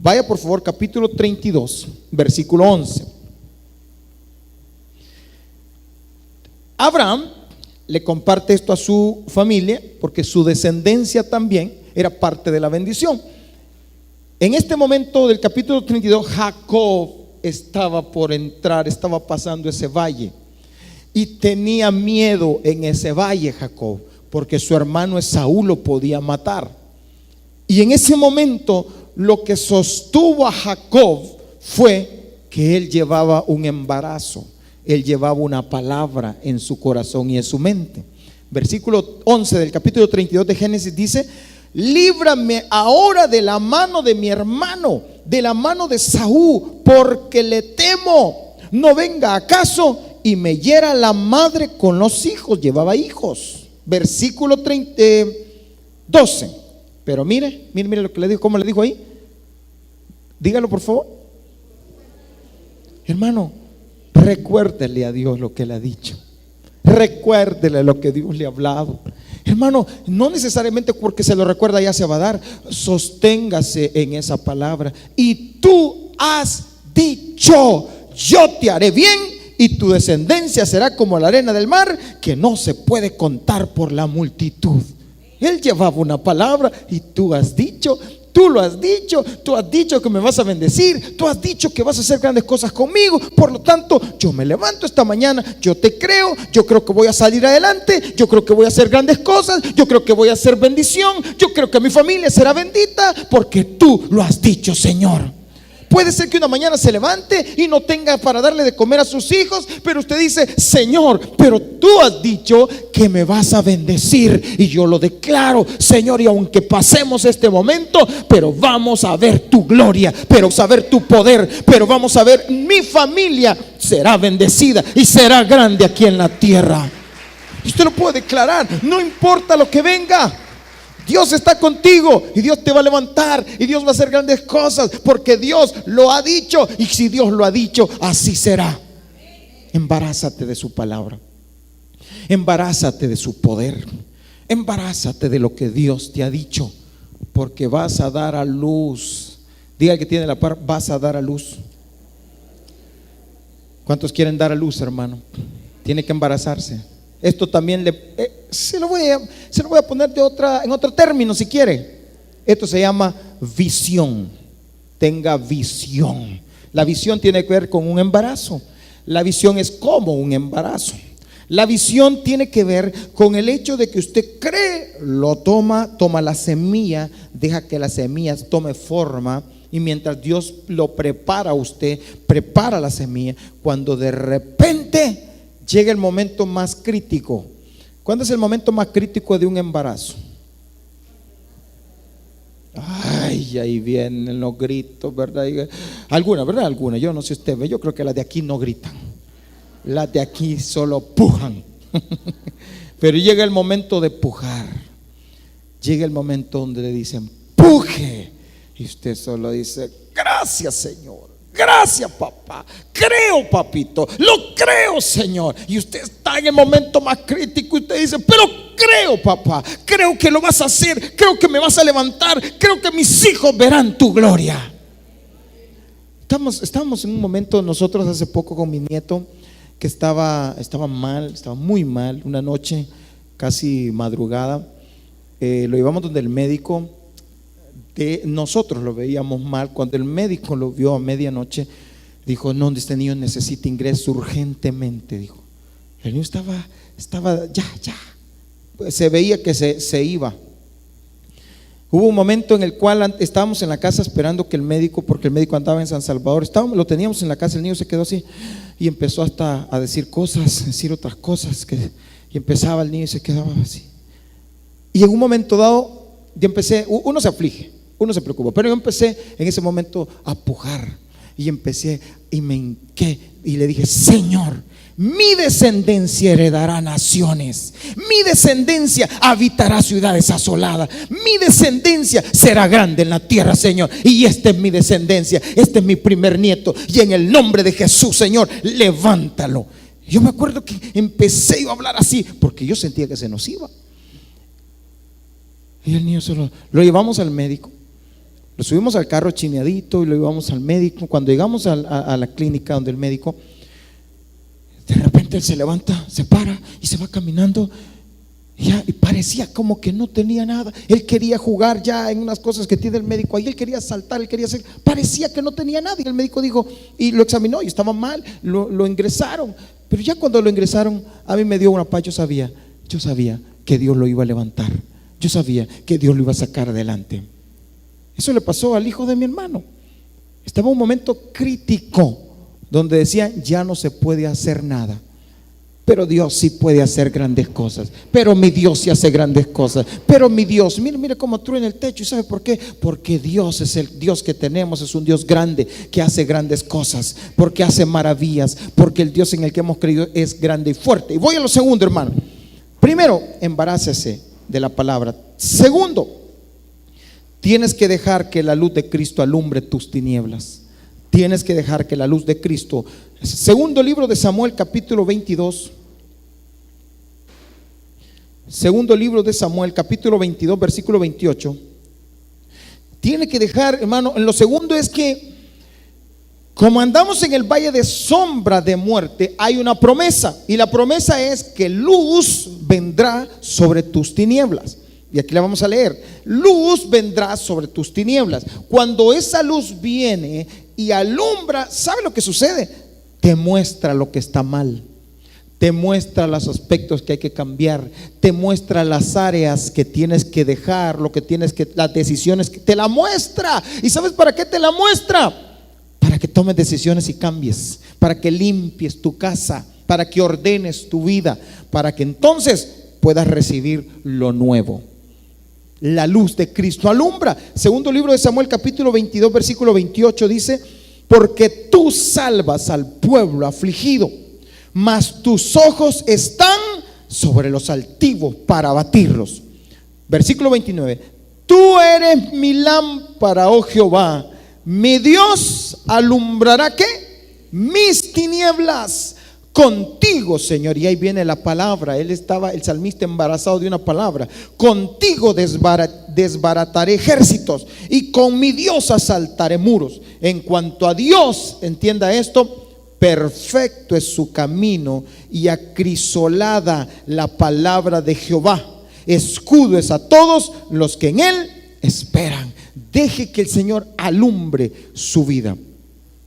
Speaker 1: Vaya por favor, capítulo 32, versículo 11. Abraham le comparte esto a su familia, porque su descendencia también era parte de la bendición. En este momento del capítulo 32, Jacob estaba por entrar, estaba pasando ese valle, y tenía miedo en ese valle Jacob, porque su hermano Esaú lo podía matar. Y en ese momento lo que sostuvo a Jacob fue que él llevaba un embarazo, él llevaba una palabra en su corazón y en su mente. Versículo 11 del capítulo 32 de Génesis dice: líbrame ahora de la mano de mi hermano, de la mano de Saúl, porque le temo, no venga acaso y me hiera la madre con los hijos. Llevaba hijos. Versículo 12. Pero mire lo que le dijo, cómo le dijo ahí. Dígalo por favor. Hermano, recuérdele a Dios lo que le ha dicho. Recuérdele lo que Dios le ha hablado. Hermano, no necesariamente porque se lo recuerda ya se va a dar. Sosténgase en esa palabra. Y tú has dicho: yo te haré bien y tu descendencia será como la arena del mar, que no se puede contar por la multitud. Él llevaba una palabra y tú has dicho. Tú lo has dicho, tú has dicho que me vas a bendecir, tú has dicho que vas a hacer grandes cosas conmigo. Por lo tanto, yo me levanto esta mañana, yo te creo, yo creo que voy a salir adelante, yo creo que voy a hacer grandes cosas, yo creo que voy a hacer bendición, yo creo que mi familia será bendita, porque tú lo has dicho, Señor. Puede ser que una mañana se levante y no tenga para darle de comer a sus hijos, pero usted dice: Señor, pero tú has dicho que me vas a bendecir, y yo lo declaro, Señor, y aunque pasemos este momento, pero vamos a ver tu gloria, pero vamos a ver tu poder, pero vamos a ver, mi familia será bendecida y será grande aquí en la tierra. Usted lo puede declarar, no importa lo que venga. Dios está contigo y Dios te va a levantar y Dios va a hacer grandes cosas, porque Dios lo ha dicho, y si Dios lo ha dicho, así será. Embarázate de su palabra, embarázate de su poder, embarázate de lo que Dios te ha dicho, porque vas a dar a luz. Diga al que tiene la par: vas a dar a luz. ¿Cuántos quieren dar a luz, hermano? Tiene que embarazarse. Esto también se lo voy a poner en otro término si quiere. Esto se llama visión. Tenga visión. La visión tiene que ver con un embarazo. La visión es como un embarazo. La visión tiene que ver con el hecho de que usted cree, lo toma la semilla, deja que la semilla tome forma, y mientras Dios lo prepara a usted, prepara la semilla, cuando de repente llega el momento más crítico. ¿Cuándo es el momento más crítico de un embarazo? Ay, ahí vienen los gritos, ¿verdad? Algunas, ¿verdad? Algunas, yo no sé usted, yo creo que las de aquí no gritan. Las de aquí solo pujan. Pero llega el momento de pujar. Llega el momento donde le dicen: puje. Y usted solo dice: gracias, Señor. Gracias, papá. Creo, papito. Lo creo, Señor. Y usted está en el momento más crítico y usted dice: pero creo, papá. Creo que lo vas a hacer. Creo que me vas a levantar. Creo que mis hijos verán tu gloria. Estamos en un momento, nosotros hace poco con mi nieto, que estaba mal, estaba muy mal. Una noche, casi madrugada, lo llevamos donde el médico. Nosotros lo veíamos mal. Cuando el médico lo vio a medianoche, dijo: no, este niño necesita ingreso urgentemente, dijo. El niño estaba ya, pues se veía que se iba. Hubo un momento en el cual estábamos en la casa esperando que el médico, porque el médico andaba en San Salvador, lo teníamos en la casa. El niño se quedó así y empezó hasta a decir cosas, decir otras cosas, y empezaba el niño y se quedaba así. Y en un momento dado yo empecé, uno se aflige, uno se preocupa, pero yo empecé en ese momento a pujar, y empecé y me hinqué y le dije: Señor, mi descendencia heredará naciones, mi descendencia habitará ciudades asoladas, mi descendencia será grande en la tierra, Señor, y esta es mi descendencia, este es mi primer nieto, y en el nombre de Jesús, Señor, levántalo. Yo me acuerdo que empecé a hablar así porque yo sentía que se nos iba. Y el niño lo llevamos al médico, lo subimos al carro chineadito y lo llevamos al médico. Cuando llegamos a la clínica donde el médico, de repente él se levanta, se para y se va caminando, y parecía como que no tenía nada. Él quería jugar ya en unas cosas que tiene el médico ahí, él quería saltar, él quería hacer, parecía que no tenía nada. Y el médico dijo, y lo examinó y estaba mal, lo ingresaron. Pero ya cuando lo ingresaron, a mí me dio una paz. Yo sabía que Dios lo iba a levantar. Yo sabía que Dios lo iba a sacar adelante. Eso le pasó al hijo de mi hermano. Estaba en un momento crítico, donde decían ya no se puede hacer nada. Pero Dios sí puede hacer grandes cosas. Pero mi Dios sí hace grandes cosas. Pero mi Dios, mire cómo truena el techo. ¿Y sabe por qué? Porque Dios es el Dios que tenemos. Es un Dios grande que hace grandes cosas. Porque hace maravillas. Porque el Dios en el que hemos creído es grande y fuerte. Y voy a lo segundo, hermano. Primero, embarácese de la palabra. Segundo, tienes que dejar que la luz de Cristo alumbre tus tinieblas. Tienes que dejar que la luz de Cristo. Segundo libro de Samuel, capítulo 22. Segundo libro de Samuel, capítulo 22, versículo 28. Tiene que dejar, hermano. En lo segundo es que, como andamos en el valle de sombra de muerte, hay una promesa. Y la promesa es que luz vendrá sobre tus tinieblas. Y aquí la vamos a leer. Luz vendrá sobre tus tinieblas. Cuando esa luz viene y alumbra, ¿sabe lo que sucede? Te muestra lo que está mal. Te muestra los aspectos que hay que cambiar. Te muestra las áreas que tienes que dejar, lo que tienes que, las decisiones que te la muestra. ¿Y sabes para qué te la muestra? Para que tomes decisiones y cambies, para que limpies tu casa, para que ordenes tu vida, para que entonces puedas recibir lo nuevo. La luz de Cristo alumbra. Segundo libro de Samuel, capítulo 22, versículo 28 dice: porque tú salvas al pueblo afligido, mas tus ojos están sobre los altivos para abatirlos. Versículo 29: tú eres mi lámpara, oh Jehová, mi Dios alumbrará ¿qué? Mis tinieblas. Contigo, Señor. Y ahí viene la palabra. El salmista embarazado de una palabra. Contigo desbarataré ejércitos y con mi Dios asaltaré muros. En cuanto a Dios, entienda esto: perfecto es su camino y acrisolada la palabra de Jehová. Escudo es a todos los que en él esperan. Deje que el Señor alumbre su vida.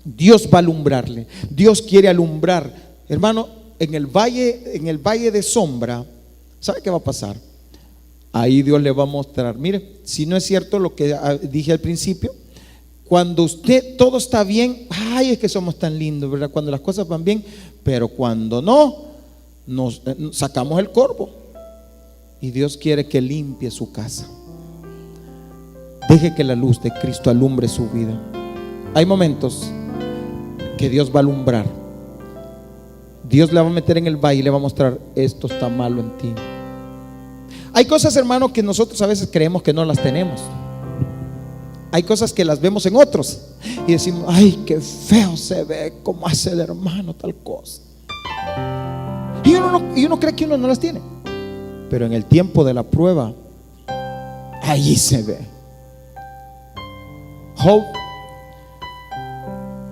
Speaker 1: Dios va a alumbrarle. Dios quiere alumbrar. Hermano, en el valle de sombra, ¿sabe qué va a pasar? Ahí Dios le va a mostrar. Mire, si no es cierto lo que dije al principio, cuando usted todo está bien, ay, es que somos tan lindos, ¿verdad? Cuando las cosas van bien, pero cuando no, nos sacamos el corvo. Y Dios quiere que limpie su casa. Deje que la luz de Cristo alumbre su vida. Hay momentos que Dios va a alumbrar. Dios le va a meter en el valle y le va a mostrar: esto está malo en ti. Hay cosas, hermano, que nosotros a veces creemos que no las tenemos. Hay cosas que las vemos en otros y decimos: ay, qué feo se ve como hace el hermano tal cosa. Y uno cree que uno no las tiene. Pero en el tiempo de la prueba, allí se ve. Job,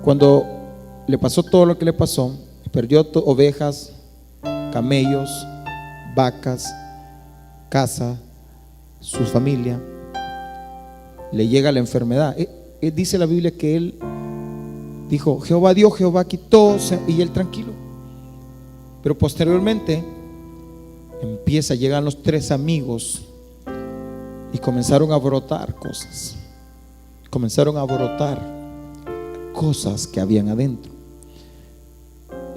Speaker 1: cuando le pasó todo lo que le pasó, perdió ovejas, camellos, vacas, casa, su familia, le llega la enfermedad. Dice la Biblia que él dijo: Jehová dio, Jehová quitó, y él tranquilo. Pero posteriormente llegan los 3 amigos y comenzaron a brotar cosas. Comenzaron a brotar cosas que habían adentro.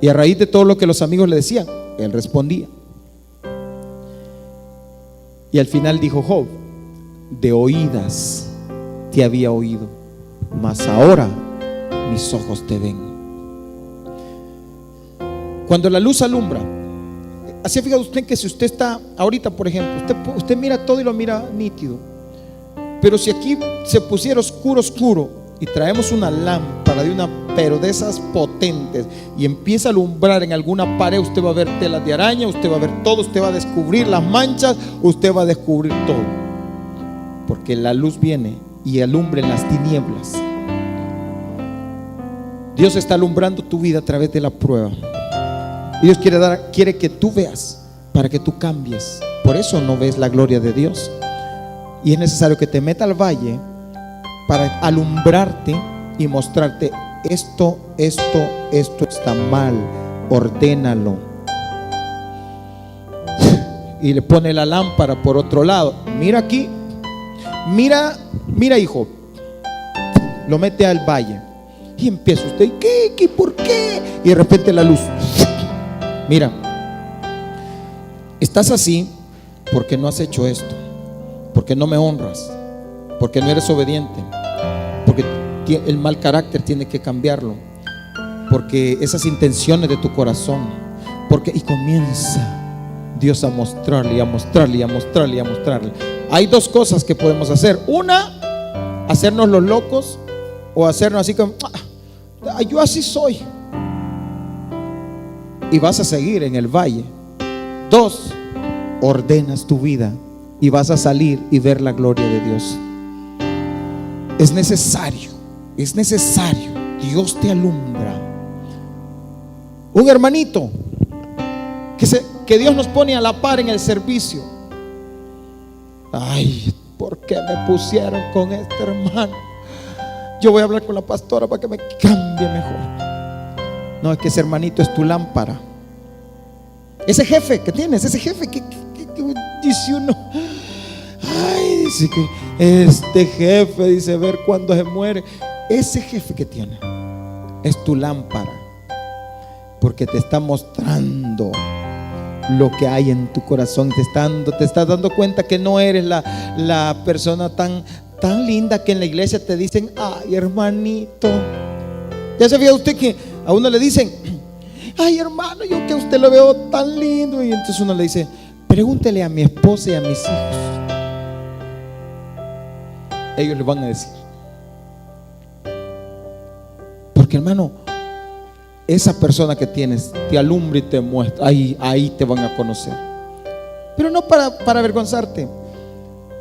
Speaker 1: Y a raíz de todo lo que los amigos le decían, él respondía. Y al final dijo Job: de oídas te había oído, mas ahora mis ojos te ven. Cuando la luz alumbra, así fíjate usted que si usted está ahorita, por ejemplo, usted mira todo y lo mira nítido. Pero si aquí se pusiera oscuro y traemos una lámpara pero de esas potentes, y empieza a alumbrar en alguna pared, usted va a ver telas de araña, usted va a ver todo, usted va a descubrir las manchas, usted va a descubrir todo. Porque la luz viene y alumbra en las tinieblas. Dios está alumbrando tu vida a través de la prueba. Dios quiere que tú veas para que tú cambies. Por eso no ves la gloria de Dios. Y es necesario que te meta al valle para alumbrarte y mostrarte: esto está mal, ordénalo. Y le pone la lámpara por otro lado. Mira aquí, mira hijo, lo mete al valle Y empieza usted, ¿qué? ¿Por qué? Y de repente la luz. Mira, estás así porque no has hecho esto, porque no me honras, porque no eres obediente, porque el mal carácter tiene que cambiarlo, porque esas intenciones de tu corazón, porque y comienza Dios a mostrarle y a mostrarle y a mostrarle y a mostrarle. Hay dos cosas que podemos hacer: una, hacernos los locos, o hacernos así como yo así soy, y vas a seguir en el valle. Dos, ordenas tu vida y vas a salir y ver la gloria de Dios. Es necesario, Dios te alumbra. Un hermanito que Dios nos pone a la par en el servicio. Ay, ¿por qué me pusieron con este hermano? Yo voy a hablar con la pastora para que me cambie mejor. No, es que ese hermanito es tu lámpara. Ese jefe que tienes, ese jefe que dice uno, ay, dice que este jefe, dice, ver cuándo se muere. Ese jefe que tiene es tu lámpara, porque te está mostrando lo que hay en tu corazón. Te estás dando cuenta que no eres la persona tan linda que en la iglesia te dicen, ay, hermanito. Ya se fija usted que a uno le dicen, ay, hermano, yo que a usted lo veo tan lindo. Y entonces uno le dice, pregúntele a mi esposa y a mis hijos. Ellos le van a decir. Porque, hermano, esa persona que tienes te alumbra y te muestra. Ahí te van a conocer. Pero no para avergonzarte.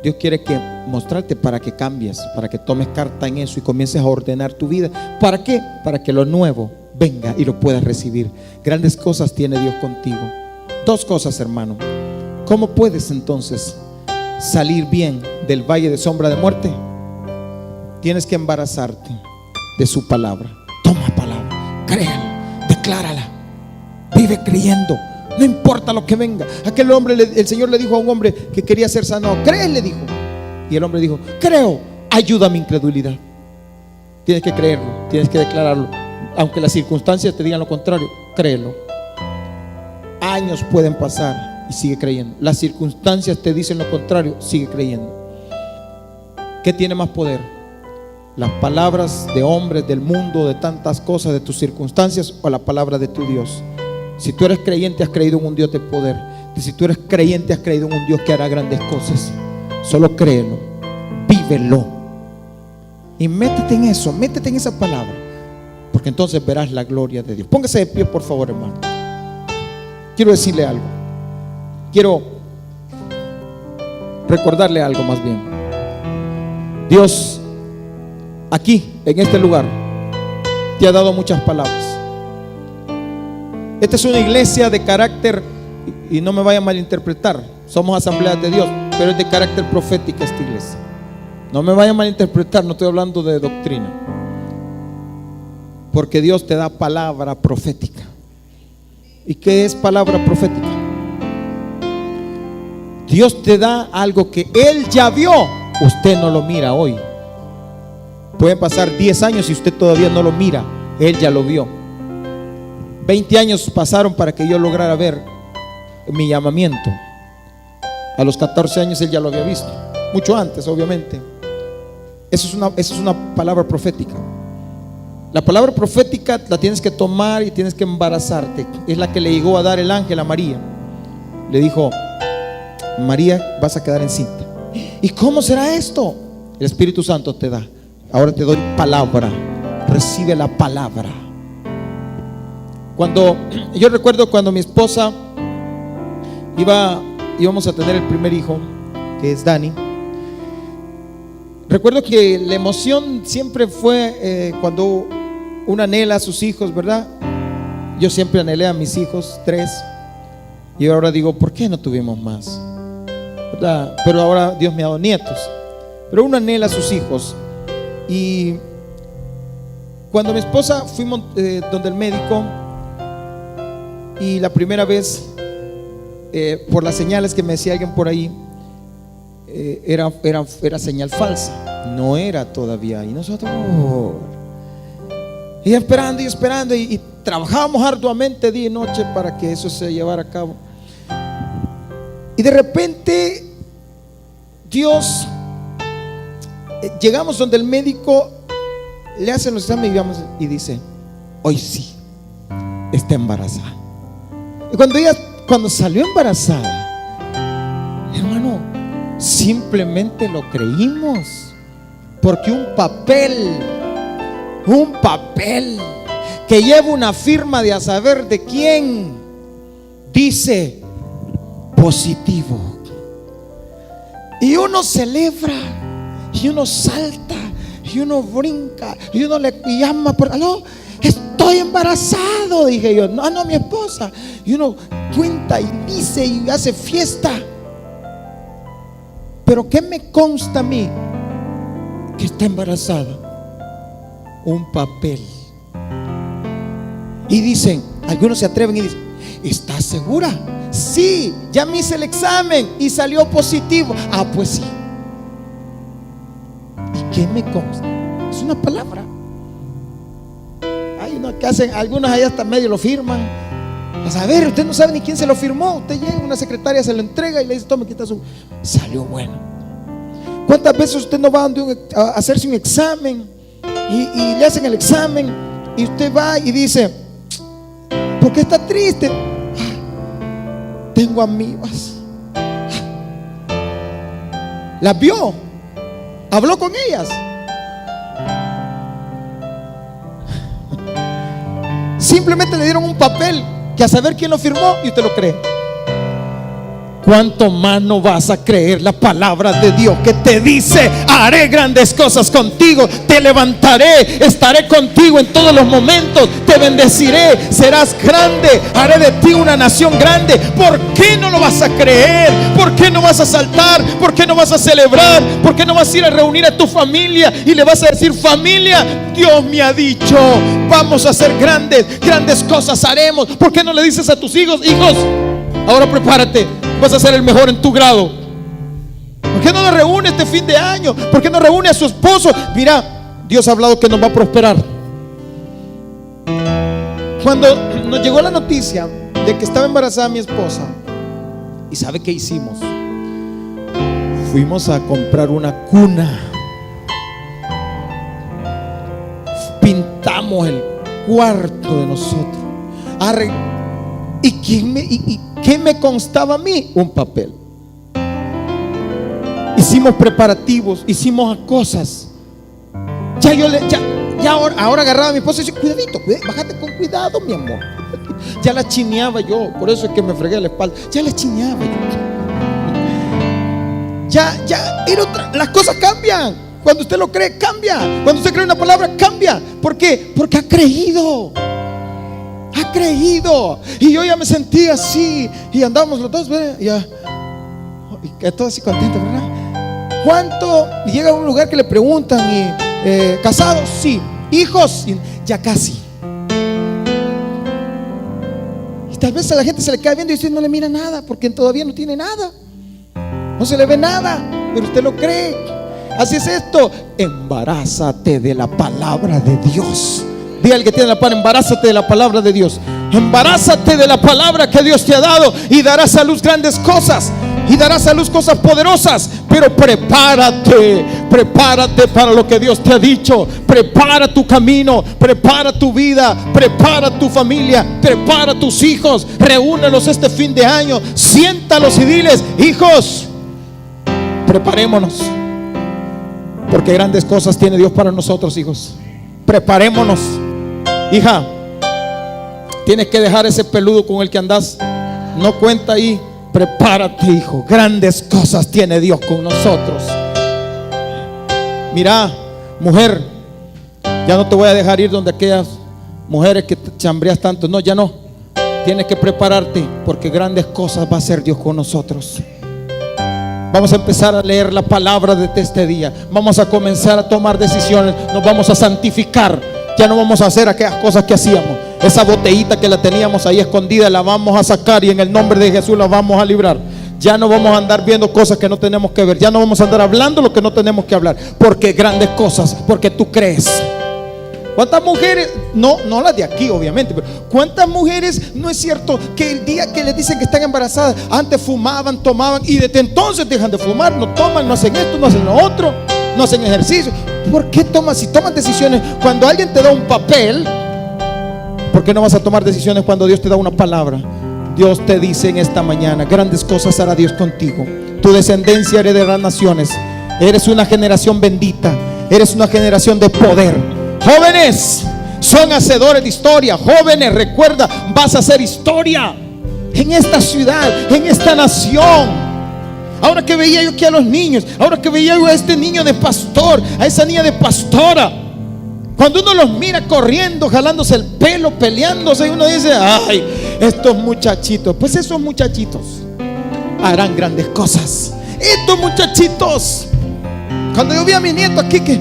Speaker 1: Dios quiere mostrarte para que cambies, para que tomes carta en eso y comiences a ordenar tu vida. ¿Para qué? Para que lo nuevo venga y lo puedas recibir. Grandes cosas tiene Dios contigo. Dos cosas, hermano. ¿Cómo puedes entonces salir bien del valle de sombra de muerte? Tienes que embarazarte de su palabra. Toma palabra, créala, declárala, vive creyendo. No importa lo que venga. Aquel hombre, el Señor le dijo a un hombre que quería ser sanado, ¿crees? Le dijo. Y el hombre dijo, creo, ayuda a mi incredulidad. Tienes que creerlo, tienes que declararlo. Aunque las circunstancias te digan lo contrario, créelo. Años pueden pasar y sigue creyendo. Las circunstancias te dicen lo contrario, sigue creyendo. ¿Qué tiene más poder? ¿Las palabras de hombres, del mundo, de tantas cosas, de tus circunstancias, o la palabra de tu Dios? Si tú eres creyente, has creído en un Dios de poder. Y si tú eres creyente, has creído en un Dios que hará grandes cosas. Solo créelo, vívelo y métete en eso, métete en esa palabra, porque entonces verás la gloria de Dios. Póngase de pie, por favor, hermano. Quiero decirle algo. Quiero recordarle algo más bien. Dios, aquí, en este lugar, te ha dado muchas palabras. Esta es una iglesia de carácter, y no me vaya a malinterpretar, somos asambleas de Dios, pero es de carácter profético esta iglesia. No me vaya a malinterpretar, no estoy hablando de doctrina, porque Dios te da palabra profética. ¿Y qué es palabra profética? Dios te da algo que Él ya vio, usted no lo mira hoy. Pueden pasar 10 años y usted todavía no lo mira, Él ya lo vio. 20 años pasaron para que yo lograra ver mi llamamiento. A los 14 años Él ya lo había visto, mucho antes, obviamente. Eso es una palabra profética. La palabra profética la tienes que tomar y tienes que embarazarte. Es la que le llegó a dar el ángel a María. Le dijo, María, vas a quedar encinta. ¿Y cómo será esto? El Espíritu Santo te da. Ahora te doy palabra. Recibe la palabra. Yo recuerdo cuando mi esposa íbamos a tener el primer hijo, que es Dani. Recuerdo que la emoción siempre fue cuando uno anhela a sus hijos, ¿verdad? Yo siempre anhelé a mis hijos, 3. Y ahora digo, ¿por qué no tuvimos más? ¿Verdad? Pero ahora Dios me ha dado nietos. Pero uno anhela a sus hijos. Y cuando mi esposa fuimos donde el médico, y la primera vez, por las señales que me decía alguien por ahí, era señal falsa, no era todavía. Y nosotros, Y esperando y trabajábamos arduamente día y noche para que eso se llevara a cabo. Y de repente Dios, llegamos donde el médico le hace los exámenes y dice: hoy sí, está embarazada. Y cuando salió embarazada, hermano, simplemente lo creímos, porque un papel que lleva una firma de a saber de quién, dice positivo. Y uno celebra, y uno salta, y uno brinca, y uno le llama por aló, estoy embarazado, dije yo. No, mi esposa. Y uno cuenta y dice y hace fiesta. Pero ¿qué me consta a mí? Que está embarazada. Un papel. Y dicen, algunos se atreven y dicen: ¿estás segura? Sí, ya me hice el examen y salió positivo. Ah, pues sí. ¿Y qué me consta? Es una palabra. Hay unos que hacen, algunos allá hasta medio lo firman. A saber, usted no sabe ni quién se lo firmó. Usted llega, una secretaria se lo entrega y le dice: tome, quita su. Salió bueno. ¿Cuántas veces usted no va a hacerse un examen y le hacen el examen y usted va y dice: ¿por qué está triste? Tengo amigas. Las vio, habló con ellas. Simplemente le dieron un papel que a saber quién lo firmó y usted lo cree. ¿Cuánto más no vas a creer la palabra de Dios que te dice: haré grandes cosas contigo, te levantaré, estaré contigo en todos los momentos, te bendeciré, serás grande, haré de ti una nación grande? ¿Por qué no lo vas a creer? ¿Por qué no vas a saltar? ¿Por qué no vas a celebrar? ¿Por qué no vas a ir a reunir a tu familia y le vas a decir: familia, Dios me ha dicho, vamos a hacer grandes cosas haremos? ¿Por qué no le dices a tus hijos: hijos, ahora prepárate, vas a ser el mejor en tu grado? ¿Por qué no le reúne este fin de año? ¿Por qué no reúne a su esposo? Mira, Dios ha hablado que nos va a prosperar. Cuando nos llegó la noticia de que estaba embarazada mi esposa, ¿y sabe qué hicimos? Fuimos a comprar una cuna. Pintamos el cuarto de nosotros. ¿Y qué me constaba a mí? Un papel. Hicimos preparativos, hicimos cosas. Ahora agarraba a mi esposa y decía: cuidadito, bájate con cuidado, mi amor. Ya la chineaba yo, por eso es que me fregué la espalda. Ya la chineaba yo. Las cosas cambian. Cuando usted lo cree, cambia. Cuando usted cree una palabra, cambia. ¿Por qué? Porque ha creído. Ha creído. Y yo ya me sentía así. Y andábamos los dos, ¿verdad? Y todos así contentos, ¿verdad? ¿Cuánto? Y llega a un lugar que le preguntan: ¿casados? Sí. ¿Hijos? Ya casi. Y tal vez a la gente se le cae viendo y usted no le mira nada, porque todavía no tiene nada. No se le ve nada, pero usted lo cree. Así es esto. Embarázate de la palabra de Dios. Dile al que tiene la par: embarázate de la palabra de Dios. Embarázate de la palabra que Dios te ha dado, y darás a luz grandes cosas, y darás a luz cosas poderosas. Pero prepárate para lo que Dios te ha dicho. Prepara tu camino, prepara tu vida, prepara tu familia, prepara tus hijos. Reúnelos este fin de año, siéntalos y diles: hijos, preparémonos, porque grandes cosas tiene Dios para nosotros, hijos. Preparémonos. Hija, tienes que dejar ese peludo con el que andas. No cuenta ahí. Prepárate, hijo. Grandes cosas tiene Dios con nosotros. Mira, mujer, ya no te voy a dejar ir donde aquellas mujeres que te chambreas tanto. No, ya no. Tienes que prepararte, porque grandes cosas va a hacer Dios con nosotros. Vamos a empezar a leer la palabra desde este día. Vamos a comenzar a tomar decisiones. Nos vamos a santificar. Ya no vamos a hacer aquellas cosas que hacíamos. Esa botellita que la teníamos ahí escondida, la vamos a sacar, y en el nombre de Jesús la vamos a librar. Ya no vamos a andar viendo cosas que no tenemos que ver. Ya no vamos a andar hablando lo que no tenemos que hablar. Porque grandes cosas, porque tú crees. ¿Cuántas mujeres, no las de aquí obviamente, pero cuántas mujeres no es cierto que el día que les dicen que están embarazadas, antes fumaban, tomaban y desde entonces dejan de fumar, no toman, no hacen esto, no hacen lo otro, no hacen ejercicio? ¿Por qué toman? Si toman decisiones cuando alguien te da un papel, ¿por qué no vas a tomar decisiones cuando Dios te da una palabra? Dios te dice en esta mañana: grandes cosas hará Dios contigo, tu descendencia heredará naciones, eres una generación bendita, eres una generación de poder. Jóvenes son hacedores de historia. Jóvenes, recuerda, vas a hacer historia en esta ciudad, en esta nación. Ahora que veía yo aquí a los niños, ahora que veía yo a este niño de pastor, a esa niña de pastora, cuando uno los mira corriendo, jalándose el pelo, peleándose, y uno dice: ay, estos muchachitos. Pues esos muchachitos harán grandes cosas. Estos muchachitos, cuando yo vi a mi nieto aquí, que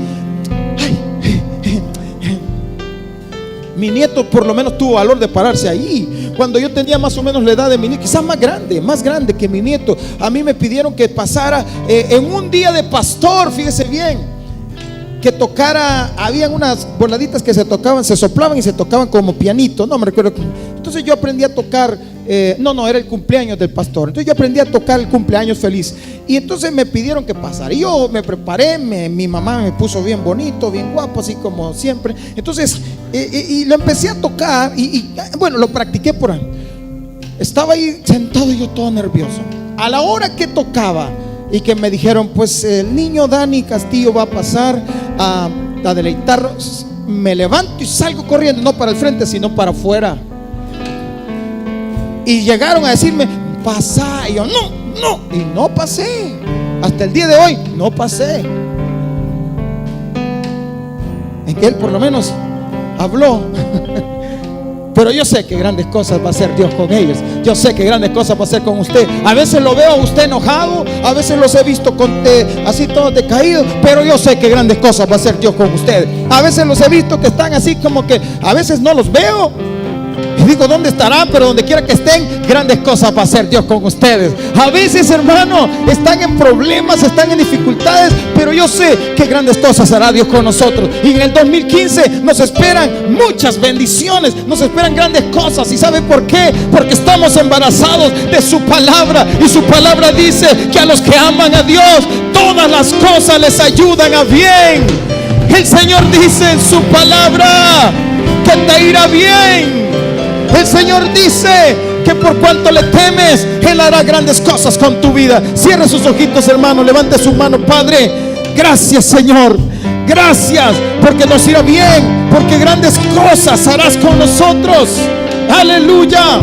Speaker 1: mi nieto por lo menos tuvo valor de pararse ahí. Cuando yo tenía más o menos la edad de mi nieto, quizás más grande que mi nieto, a mí me pidieron que pasara en un día de pastor, fíjese bien, que tocara, habían unas boladitas que se tocaban, se soplaban y se tocaban como pianito, no me recuerdo. Entonces yo aprendí a tocar, era el cumpleaños del pastor. Entonces yo aprendí a tocar el cumpleaños feliz. Y entonces me pidieron que pasara. Y yo me preparé, mi mamá me puso bien bonito, bien guapo, así como siempre. Entonces, y lo empecé a tocar y bueno, lo practiqué por ahí. Estaba ahí sentado y yo todo nervioso. A la hora que tocaba y que me dijeron: pues el niño Dani Castillo va a pasar a deleitarnos, me levanto y salgo corriendo, no para el frente sino para afuera. Y llegaron a decirme: pasa. Y yo no, y no pasé. Hasta el día de hoy no pasé. En que él por lo menos habló. Pero yo sé que grandes cosas va a hacer Dios con ellos. Yo sé que grandes cosas va a hacer con usted. A veces lo veo a usted enojado, a veces los he visto así todos decaídos, pero yo sé que grandes cosas va a hacer Dios con ustedes. A veces los he visto que están así como que a veces no los veo y digo: ¿dónde estarán? Pero donde quiera que estén, grandes cosas va a hacer Dios con ustedes. A veces, hermano, están en problemas, están en dificultades, pero yo sé que grandes cosas hará Dios con nosotros. Y en el 2015 nos esperan muchas bendiciones, nos esperan grandes cosas. ¿Y sabe por qué? Porque estamos embarazados de su palabra. Y su palabra dice que a los que aman a Dios, todas las cosas les ayudan a bien. El Señor dice en su palabra que te irá bien. El Señor dice que por cuanto le temes, Él hará grandes cosas con tu vida. Cierre sus ojitos, hermano, levante su mano. Padre, gracias, Señor. Gracias porque nos irá bien, porque grandes cosas harás con nosotros. Aleluya.